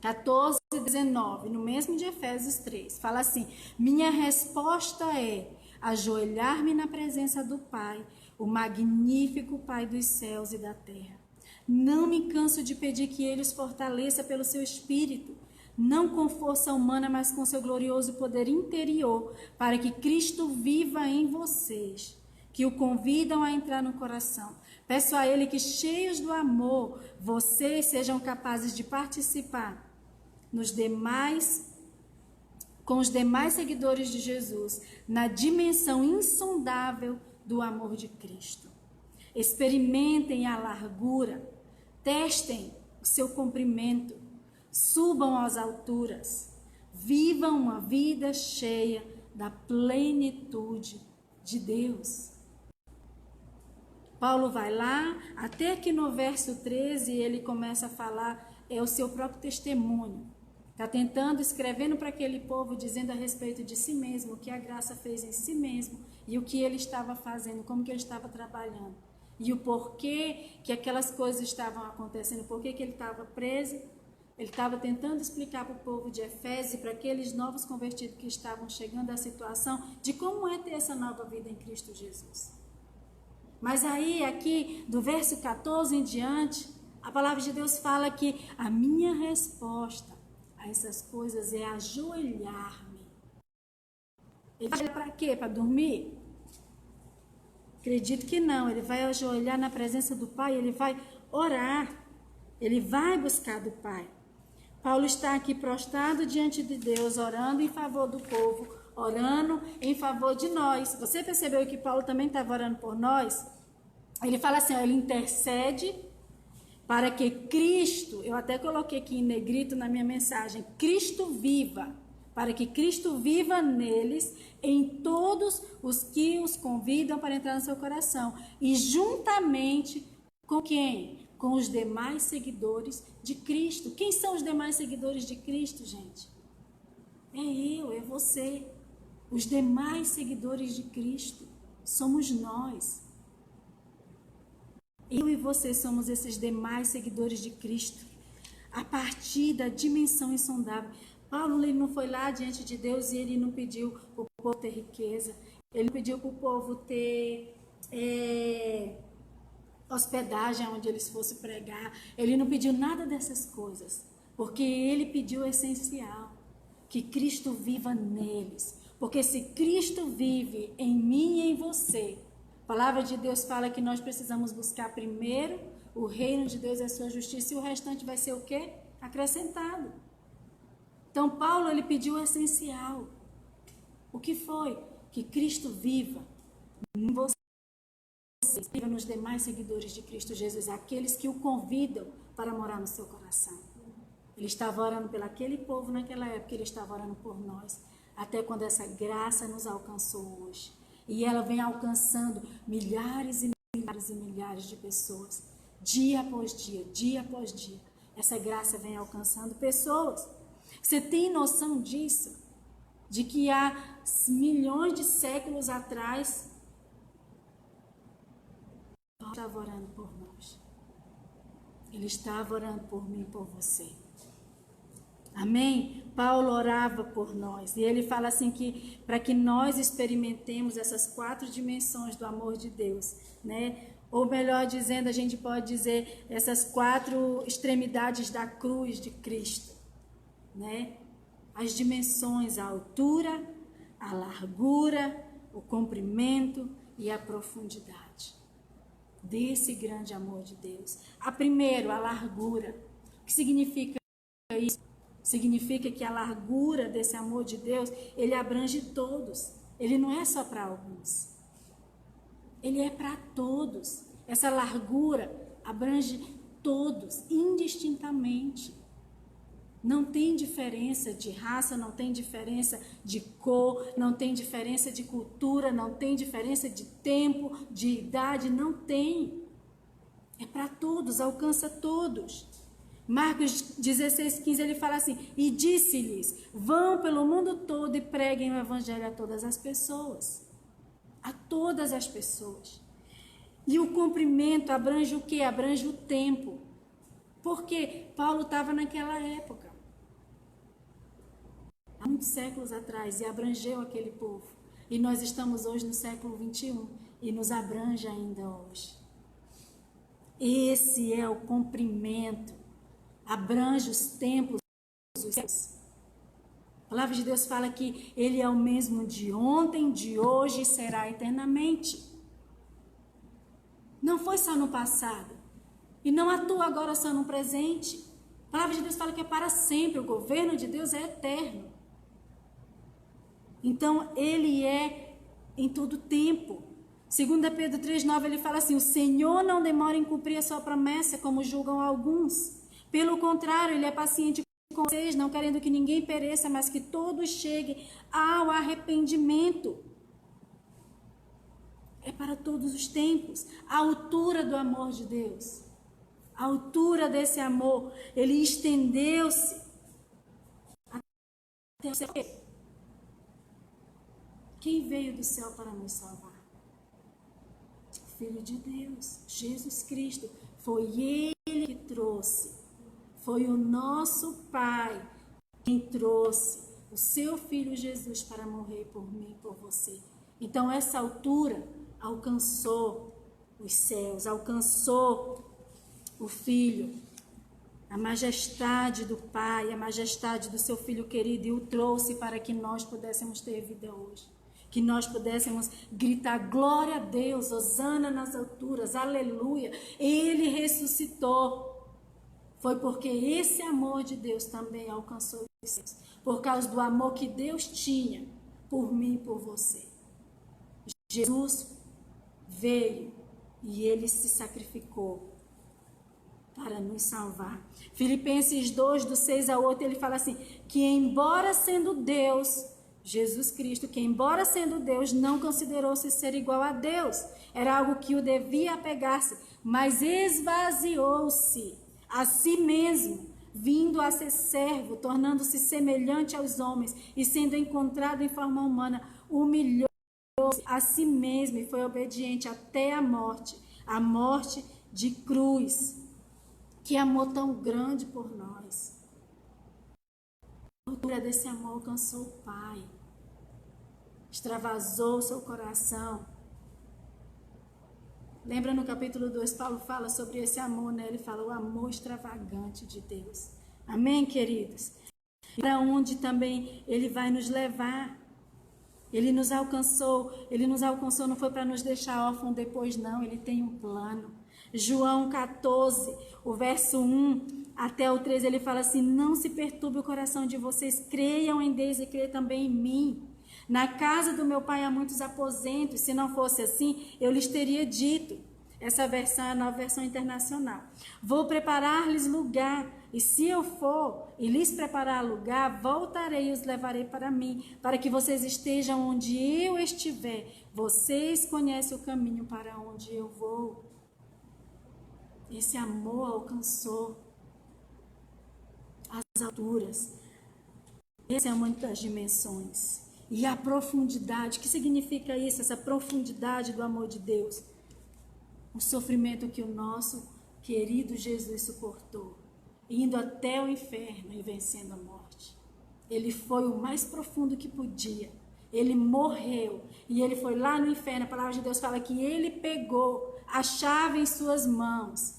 14 e 19, no mesmo de Efésios 3, fala assim: minha resposta é ajoelhar-me na presença do Pai, o magnífico Pai dos céus e da terra. Não me canso de pedir que Ele os fortaleça pelo seu Espírito, não com força humana, mas com seu glorioso poder interior, para que Cristo viva em vocês, que o convidam a entrar no coração. Peço a Ele que, cheios do amor, vocês sejam capazes de participar com os demais seguidores de Jesus, na dimensão insondável do amor de Cristo. Experimentem a largura, testem o seu comprimento, subam às alturas, vivam uma vida cheia da plenitude de Deus. Paulo vai lá, até que no verso 13 ele começa a falar, é o seu próprio testemunho. Está tentando, escrevendo para aquele povo, dizendo a respeito de si mesmo, o que a graça fez em si mesmo e o que ele estava fazendo, como que ele estava trabalhando. E o porquê que aquelas coisas estavam acontecendo, porquê que ele estava preso. Ele estava tentando explicar para o povo de Efésios e para aqueles novos convertidos que estavam chegando à situação de como é ter essa nova vida em Cristo Jesus. Mas aí, aqui, do verso 14 em diante, a palavra de Deus fala que a minha resposta a essas coisas é ajoelhar-me. Ele vai para quê? Para dormir? Acredito que não. Ele vai ajoelhar na presença do Pai, ele vai orar, ele vai buscar do Pai. Paulo está aqui prostrado diante de Deus, orando em favor do povo, orando em favor de nós. Você percebeu que Paulo também estava orando por nós? Ele fala assim, ó, ele intercede para que Cristo, eu até coloquei aqui em negrito na minha mensagem, Cristo viva, para que Cristo viva neles, em todos os que os convidam para entrar no seu coração. E juntamente com quem? Com os demais seguidores de Cristo. Quem são os demais seguidores de Cristo, gente? É eu, é você. Os demais seguidores de Cristo somos nós. Eu e você somos esses demais seguidores de Cristo, a partir da dimensão insondável. Paulo ele não foi lá diante de Deus e ele não pediu para o povo ter riqueza, ele pediu para o povo ter hospedagem onde eles fossem pregar. Ele não pediu nada dessas coisas, porque ele pediu o essencial, que Cristo viva neles. Porque se Cristo vive em mim e em você, a palavra de Deus fala que nós precisamos buscar primeiro o reino de Deus e a sua justiça, e o restante vai ser o quê? Acrescentado. Então Paulo, ele pediu o essencial. O que foi? Que Cristo viva em você, viva nos demais seguidores de Cristo Jesus, aqueles que o convidam para morar no seu coração. Ele estava orando pelo aquele povo naquela época, ele estava orando por nós, até quando essa graça nos alcançou hoje. E ela vem alcançando milhares e milhares e milhares de pessoas, dia após dia, dia após dia. Essa graça vem alcançando pessoas. Você tem noção disso? De que há milhões de séculos atrás, Ele estava orando por nós. Ele estava orando por mim e por você. Amém? Paulo orava por nós. E ele fala assim que para que nós experimentemos essas 4 dimensões do amor de Deus, né? Ou melhor dizendo, a gente pode dizer essas 4 extremidades da cruz de Cristo, né? As dimensões, a altura, a largura, o comprimento e a profundidade desse grande amor de Deus. A primeiro, a largura. O que significa isso? Significa que a largura desse amor de Deus, ele abrange todos. Ele não é só para alguns. Ele é para todos. Essa largura abrange todos, indistintamente. Não tem diferença de raça, não tem diferença de cor, não tem diferença de cultura, não tem diferença de tempo, de idade, não tem. É para todos, alcança todos. Marcos 16:15, ele fala assim: e disse-lhes, vão pelo mundo todo e preguem o evangelho a todas as pessoas. A todas as pessoas. E o comprimento abrange o quê? Abrange o tempo. Porque Paulo estava naquela época, há muitos séculos atrás, e abrangeu aquele povo. E nós estamos hoje no século 21 e nos abrange ainda hoje. Esse é o comprimento. Abrange os tempos, os céus. A palavra de Deus fala que Ele é o mesmo de ontem, de hoje e será eternamente. Não foi só no passado. E não atua agora só no presente. A palavra de Deus fala que é para sempre. O governo de Deus é eterno. Então, Ele é em todo tempo. 2 Pedro 3,9, ele fala assim: o Senhor não demora em cumprir a sua promessa, como julgam alguns. Pelo contrário, Ele é paciente com vocês, não querendo que ninguém pereça, mas que todos cheguem ao arrependimento. É para todos os tempos. A altura do amor de Deus, a altura desse amor, Ele estendeu-se até o céu. Quem veio do céu para nos salvar? O Filho de Deus, Jesus Cristo. Foi Ele que trouxe. Foi o nosso Pai quem trouxe o seu Filho Jesus para morrer por mim e por você. Então essa altura alcançou os céus, alcançou o Filho, a majestade do Pai, a majestade do seu Filho querido, e o trouxe para que nós pudéssemos ter vida hoje. Que nós pudéssemos gritar glória a Deus, hosana nas alturas, aleluia. Ele ressuscitou. Foi porque esse amor de Deus também alcançou os céus. Por causa do amor que Deus tinha por mim e por você. Jesus veio e Ele se sacrificou para nos salvar. Filipenses 2, do 6 ao 8, ele fala assim, que embora sendo Deus, Jesus Cristo, que embora sendo Deus, não considerou-se ser igual a Deus. Era algo que o devia apegar-se, mas esvaziou-se a si mesmo, vindo a ser servo, tornando-se semelhante aos homens e sendo encontrado em forma humana, humilhou-se a si mesmo e foi obediente até a morte de cruz. Que amor tão grande por nós. A altura desse amor alcançou o Pai, extravasou o seu coração. Lembra no capítulo 2, Paulo fala sobre esse amor, né? Ele fala o amor extravagante de Deus. Amém, queridos? Para onde também Ele vai nos levar. Ele nos alcançou não foi para nos deixar órfãos depois, não. Ele tem um plano. João 14, o verso 1 até o 13, ele fala assim: não se perturbe o coração de vocês, creiam em Deus e creiam também em mim. Na casa do meu pai há muitos aposentos, se não fosse assim, eu lhes teria dito. Essa versão é a nova versão internacional. Vou preparar-lhes lugar, e se eu for e lhes preparar lugar, voltarei e os levarei para mim, para que vocês estejam onde eu estiver. Vocês conhecem o caminho para onde eu vou. Esse amor alcançou as alturas. Esse é uma das dimensões. E a profundidade, o que significa isso? Essa profundidade do amor de Deus. O sofrimento que o nosso querido Jesus suportou, indo até o inferno e vencendo a morte. Ele foi o mais profundo que podia. Ele morreu e ele foi lá no inferno. A palavra de Deus fala que ele pegou a chave em suas mãos.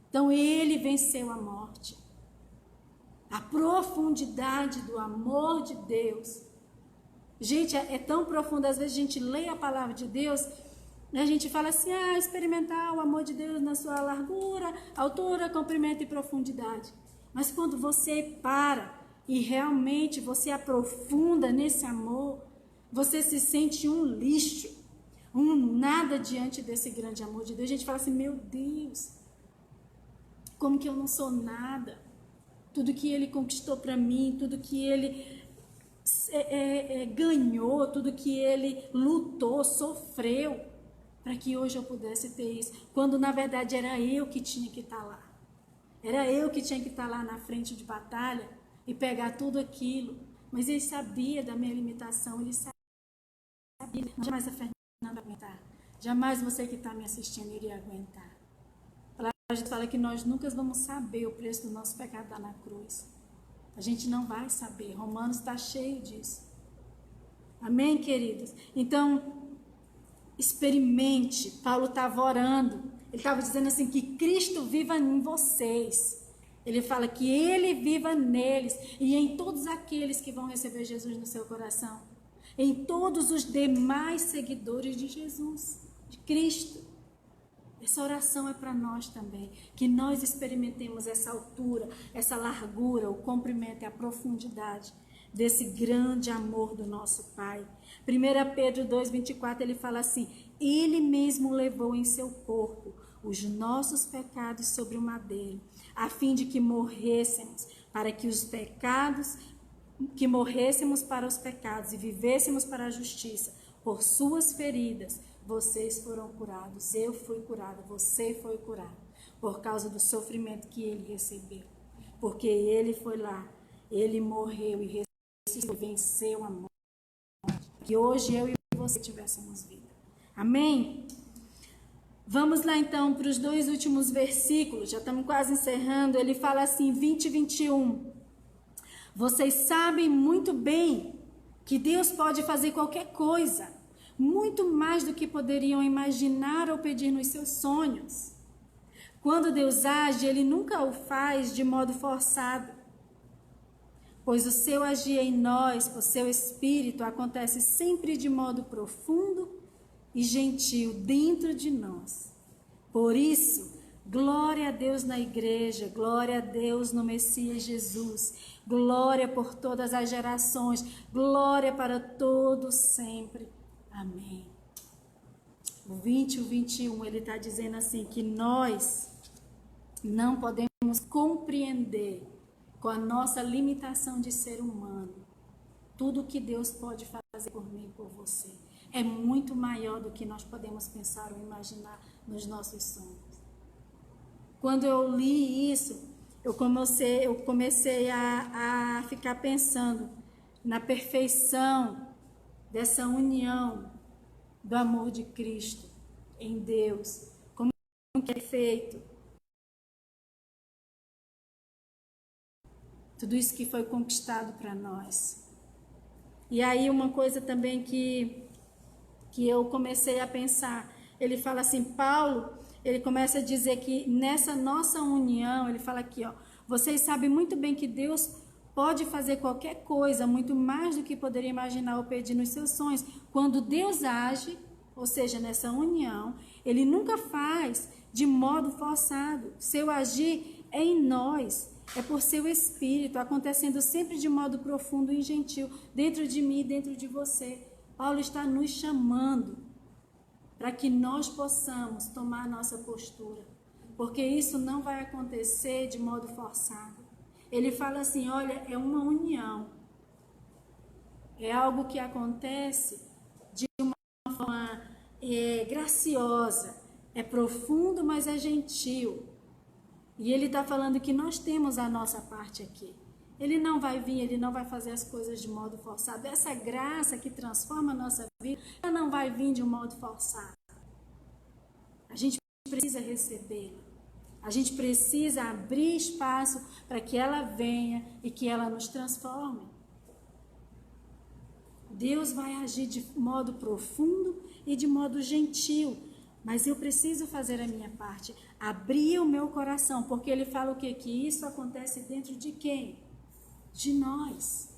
Então ele venceu a morte. A profundidade do amor de Deus. Gente, é tão profundo. Às vezes a gente lê a palavra de Deus e a gente fala assim: experimentar o amor de Deus na sua largura, altura, comprimento e profundidade. Mas quando você para e realmente você aprofunda nesse amor, você se sente um lixo, um nada diante desse grande amor de Deus. A gente fala assim: meu Deus, como que eu não sou nada? Tudo que Ele conquistou para mim, tudo que Ele ganhou, tudo que Ele lutou, sofreu, para que hoje eu pudesse ter isso. Quando na verdade era eu que tinha que estar lá. Era eu que tinha que estar lá na frente de batalha e pegar tudo aquilo. Mas Ele sabia da minha limitação, Ele sabia. Jamais a Fernanda aguentar. Jamais você que está me assistindo iria aguentar. A gente fala que nós nunca vamos saber o preço do nosso pecado lá na cruz. A gente não vai saber. Romanos está cheio disso. Amém, queridos? Então, experimente. Paulo estava orando. Ele estava dizendo assim, que Cristo viva em vocês. Ele fala que Ele viva neles e em todos aqueles que vão receber Jesus no seu coração. Em todos os demais seguidores de Jesus, de Cristo. Essa oração é para nós também, que nós experimentemos essa altura, essa largura, o comprimento e a profundidade desse grande amor do nosso Pai. 1 Pedro 2,24, ele fala assim: Ele mesmo levou em seu corpo os nossos pecados sobre o madeiro, a fim de que morrêssemos para os pecados e vivêssemos para a justiça. Por suas feridas vocês foram curados, eu fui curado, você foi curado, por causa do sofrimento que Ele recebeu. Porque Ele foi lá, Ele morreu e ressuscitou, venceu a morte. Que hoje eu e você tivéssemos vida. Amém? Vamos lá então para os 2 últimos versículos, já estamos quase encerrando. Ele fala assim, 20 e 21. Vocês sabem muito bem que Deus pode fazer qualquer coisa, muito mais do que poderiam imaginar ou pedir nos seus sonhos. Quando Deus age, Ele nunca o faz de modo forçado, pois o seu agir em nós, o seu Espírito, acontece sempre de modo profundo e gentil dentro de nós. Por isso, glória a Deus na igreja, glória a Deus no Messias Jesus, glória por todas as gerações, glória para todos sempre. Amém. O 20 e o 21, ele está dizendo assim, que nós não podemos compreender com a nossa limitação de ser humano tudo que Deus pode fazer por mim e por você. É muito maior do que nós podemos pensar ou imaginar nos nossos sonhos. Quando eu li isso, eu comecei a ficar pensando na perfeição dessa união do amor de Cristo em Deus, como que é feito. Tudo isso que foi conquistado para nós. E aí uma coisa também que eu comecei a pensar ele fala assim, Paulo, ele começa a dizer que nessa nossa união, ele fala aqui, ó, vocês sabem muito bem que Deus pode fazer qualquer coisa, muito mais do que poderia imaginar ou pedir nos seus sonhos. Quando Deus age, ou seja, nessa união, ele nunca faz de modo forçado. Seu agir é em nós, é por seu Espírito, acontecendo sempre de modo profundo e gentil, dentro de mim e dentro de você. Paulo está nos chamando para que nós possamos tomar nossa postura, porque isso não vai acontecer de modo forçado. Ele fala assim, olha, é uma união, é algo que acontece de uma forma graciosa, é profundo, mas é gentil. E ele está falando que nós temos a nossa parte aqui. Ele não vai vir, ele não vai fazer as coisas de modo forçado. Essa graça que transforma a nossa vida, ela não vai vir de um modo forçado. A gente precisa recebê-la. A gente precisa abrir espaço para que ela venha e que ela nos transforme. Deus vai agir de modo profundo e de modo gentil, mas eu preciso fazer a minha parte, abrir o meu coração, porque ele fala o quê? Que isso acontece dentro de quem? De nós,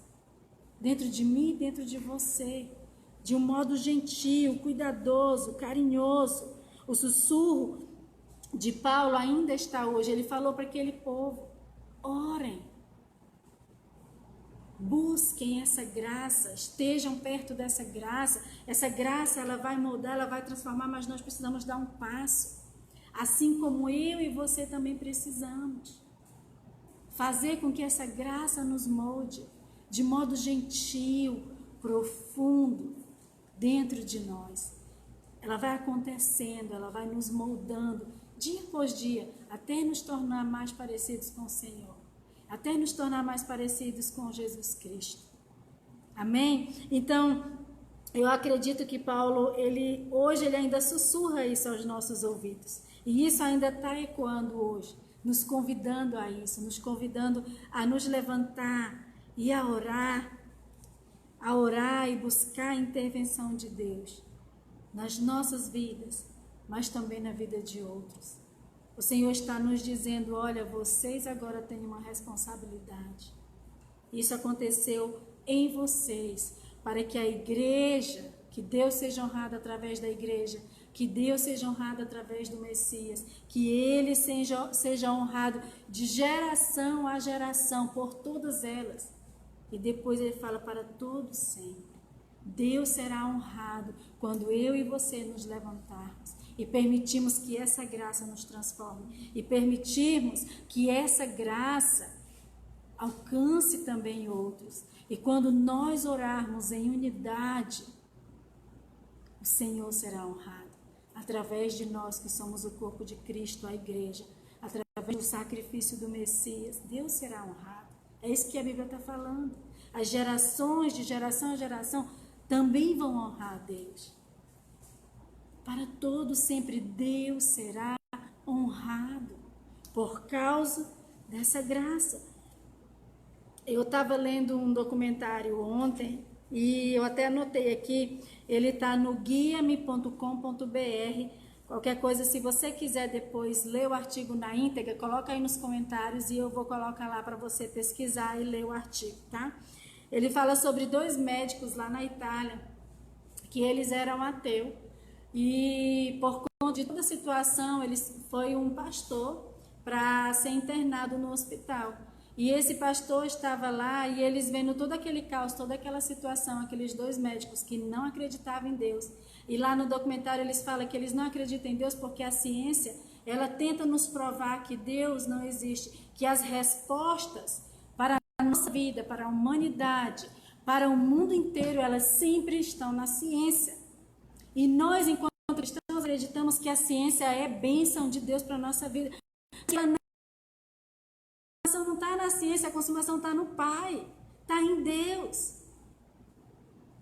dentro de mim e dentro de você, de um modo gentil, cuidadoso, carinhoso. O sussurro de Paulo ainda está hoje. Ele falou para aquele povo, orem, busquem essa graça, estejam perto dessa graça. Essa graça, ela vai moldar, ela vai transformar, mas nós precisamos dar um passo, assim como eu e você também precisamos fazer com que essa graça nos molde de modo gentil, profundo, dentro de nós. Ela vai acontecendo, ela vai nos moldando dia após dia, até nos tornar mais parecidos com o Senhor, até nos tornar mais parecidos com Jesus Cristo. Amém? Então, eu acredito que Paulo, hoje ele ainda sussurra isso aos nossos ouvidos, e isso ainda está ecoando hoje, nos convidando a isso, nos convidando a nos levantar e a orar e buscar a intervenção de Deus nas nossas vidas, mas também na vida de outros. O Senhor está nos dizendo, olha, vocês agora têm uma responsabilidade. Isso aconteceu em vocês, para que a igreja, que Deus seja honrado através da igreja, que Deus seja honrado através do Messias, que Ele seja honrado de geração a geração, por todas elas. E depois ele fala para todos sempre. Deus será honrado quando eu e você nos levantarmos e permitirmos que essa graça nos transforme e permitirmos que essa graça alcance também outros. E quando nós orarmos em unidade, o Senhor será honrado através de nós que somos o corpo de Cristo, a igreja, através do sacrifício do Messias. Deus será honrado. É isso que a Bíblia está falando. As gerações, de geração a geração, também vão honrar a Deus. Para todos sempre Deus será honrado por causa dessa graça. Eu estava lendo um documentário ontem e eu até anotei aqui, ele está no guiame.com.br. Qualquer coisa, se você quiser depois ler o artigo na íntegra, coloca aí nos comentários e eu vou colocar lá para você pesquisar e ler o artigo, tá? Ele fala sobre 2 médicos lá na Itália, que eles eram ateus, e por conta de toda a situação, foi um pastor para ser internado no hospital. E esse pastor estava lá e eles vendo todo aquele caos, toda aquela situação, aqueles 2 médicos que não acreditavam em Deus. E lá no documentário eles falam que eles não acreditam em Deus porque a ciência, ela tenta nos provar que Deus não existe, que as respostas para a nossa vida, para a humanidade, para o mundo inteiro, elas sempre estão na ciência. E nós, enquanto cristãos, acreditamos que a ciência é bênção de Deus para a nossa vida. Que a consumação não está na ciência, a consumação está no Pai, está em Deus.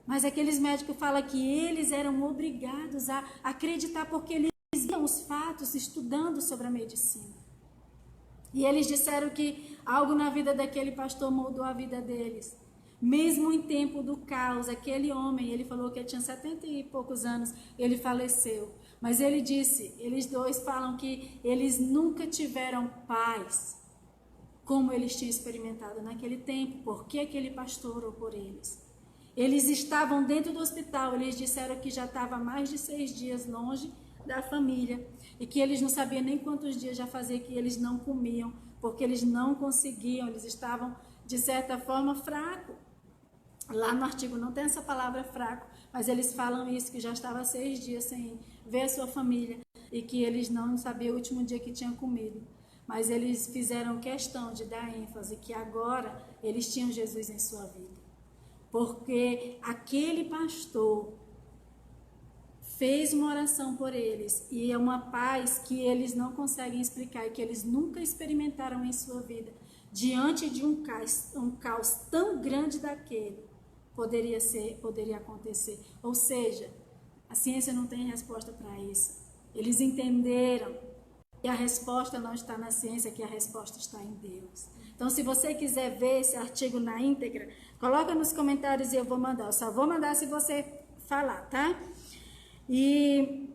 Mas aqueles médicos falam que eles eram obrigados a acreditar porque eles viam os fatos estudando sobre a medicina. E eles disseram que algo na vida daquele pastor moldou a vida deles. Mesmo em tempo do caos, aquele homem, ele falou que ele tinha 70 e poucos anos, ele faleceu. Mas ele disse, eles dois falam que eles nunca tiveram paz como eles tinham experimentado naquele tempo, porque aquele pastor orou por eles. Eles estavam dentro do hospital, eles disseram que já estava mais de 6 dias longe da família e que eles não sabiam nem quantos dias já fazia que eles não comiam, porque eles não conseguiam, eles estavam de certa forma fracos. Lá no artigo não tem essa palavra fraco, mas eles falam isso, que já estava 6 dias sem ver a sua família e que eles não sabiam o último dia que tinham comido. Mas eles fizeram questão de dar ênfase que agora eles tinham Jesus em sua vida. Porque aquele pastor fez uma oração por eles e é uma paz que eles não conseguem explicar e que eles nunca experimentaram em sua vida. Diante de um caos tão grande daquele, poderia acontecer. Ou seja, a ciência não tem resposta para isso. Eles entenderam que a resposta não está na ciência, que a resposta está em Deus. Então, se você quiser ver esse artigo na íntegra, coloca nos comentários e eu vou mandar. Eu só vou mandar se você falar, tá? E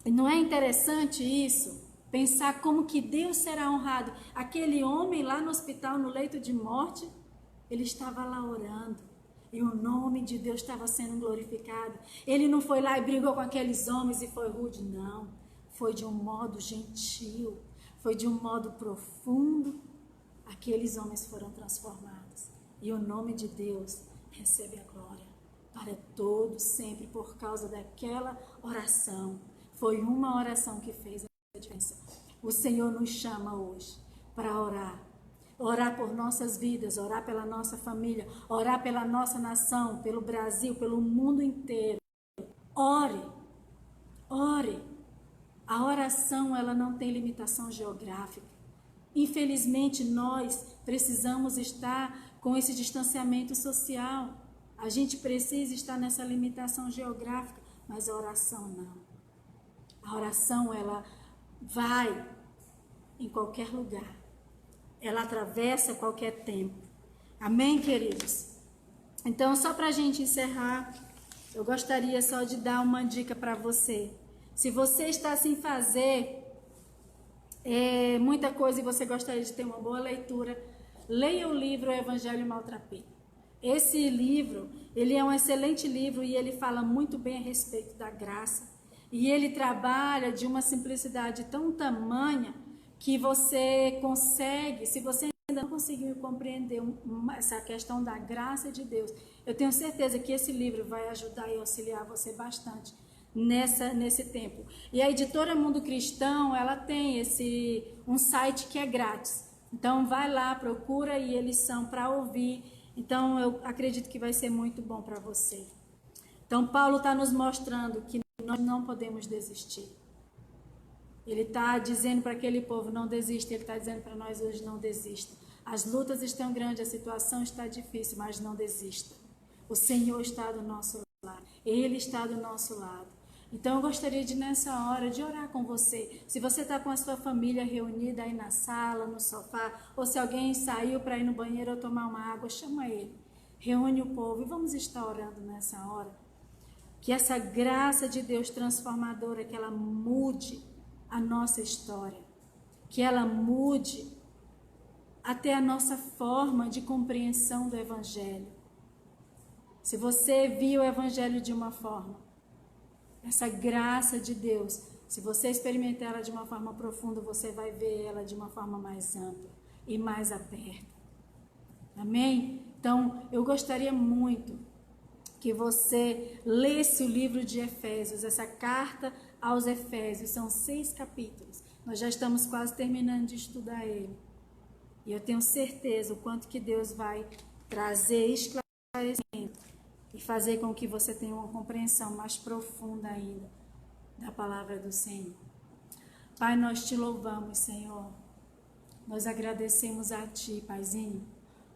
não é interessante isso? Pensar como que Deus será honrado. Aquele homem lá no hospital, no leito de morte, ele estava lá orando. E o nome de Deus estava sendo glorificado. Ele não foi lá e brigou com aqueles homens e foi rude, não. Foi de um modo gentil, foi de um modo profundo. Aqueles homens foram transformados. E o nome de Deus recebe a glória para todos, sempre, por causa daquela oração. Foi uma oração que fez a diferença. O Senhor nos chama hoje para orar. Orar por nossas vidas, orar pela nossa família, orar pela nossa nação, pelo Brasil, pelo mundo inteiro. Ore, ore. A oração, ela não tem limitação geográfica. Infelizmente, nós precisamos estar com esse distanciamento social. A gente precisa estar nessa limitação geográfica, mas a oração não. A oração, ela vai em qualquer lugar. Ela atravessa qualquer tempo. Amém, queridos? Então, só para a gente encerrar, eu gostaria só de dar uma dica para você. Se você está sem fazer muita coisa e você gostaria de ter uma boa leitura, leia o livro Evangelho Maltrapilho. Esse livro, ele é um excelente livro e ele fala muito bem a respeito da graça. E ele trabalha de uma simplicidade tão tamanha que você consegue, se você ainda não conseguiu compreender essa questão da graça de Deus, eu tenho certeza que esse livro vai ajudar e auxiliar você bastante nesse tempo. E a editora Mundo Cristão, ela tem um site que é grátis. Então vai lá, procura e eles são para ouvir. Então eu acredito que vai ser muito bom para você. Então Paulo está nos mostrando que nós não podemos desistir. Ele está dizendo para aquele povo, não desista. Ele está dizendo para nós hoje, não desista. As lutas estão grandes, a situação está difícil, mas não desista. O Senhor está do nosso lado. Ele está do nosso lado. Então eu gostaria de, nessa hora, de orar com você. Se você está com a sua família reunida aí na sala, no sofá, ou se alguém saiu para ir no banheiro ou tomar uma água, chama ele. Reúne o povo e vamos estar orando nessa hora. Que essa graça de Deus transformadora, que ela mude a nossa história, que ela mude até a nossa forma de compreensão do Evangelho. Se você viu o Evangelho de uma forma, essa graça de Deus, se você experimentar ela de uma forma profunda, você vai ver ela de uma forma mais ampla e mais aberta. Amém? Então, eu gostaria muito que você lesse o livro de Efésios, essa carta aos Efésios, são 6 capítulos. Nós já estamos quase terminando de estudar ele. E eu tenho certeza o quanto que Deus vai trazer esclarecimento e fazer com que você tenha uma compreensão mais profunda ainda da palavra do Senhor. Pai, nós te louvamos, Senhor. Nós agradecemos a Ti, Paizinho,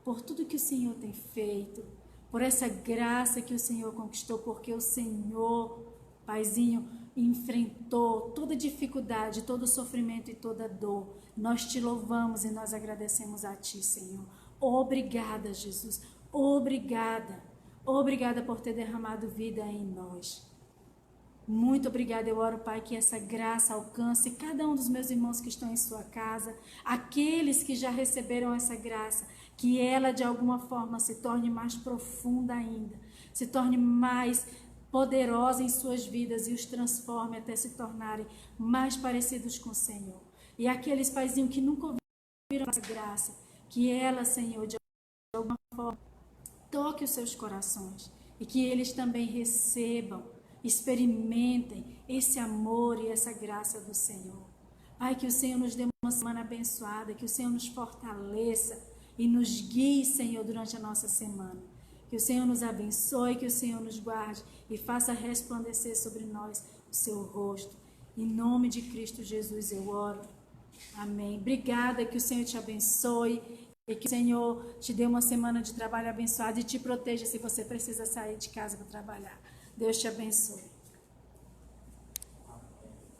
por tudo que o Senhor tem feito, por essa graça que o Senhor conquistou, porque o Senhor, Paizinho, enfrentou toda dificuldade, todo sofrimento e toda dor. Nós te louvamos e nós agradecemos a Ti, Senhor. Obrigada, Jesus. Obrigada. Obrigada por ter derramado vida em nós. Muito obrigada. Eu oro, Pai, que essa graça alcance cada um dos meus irmãos que estão em sua casa, aqueles que já receberam essa graça, que ela de alguma forma se torne mais profunda ainda, se torne mais poderosa em suas vidas e os transforme até se tornarem mais parecidos com o Senhor. E aqueles paizinhos que nunca ouviram essa graça, que ela, Senhor, de alguma forma toque os seus corações e que eles também recebam, experimentem esse amor e essa graça do Senhor. Pai, que o Senhor nos dê uma semana abençoada, que o Senhor nos fortaleça e nos guie, Senhor, durante a nossa semana. Que o Senhor nos abençoe, que o Senhor nos guarde e faça resplandecer sobre nós o seu rosto. Em nome de Cristo Jesus eu oro. Amém. Obrigada, que o Senhor te abençoe e que o Senhor te dê uma semana de trabalho abençoada e te proteja se você precisa sair de casa para trabalhar. Deus te abençoe.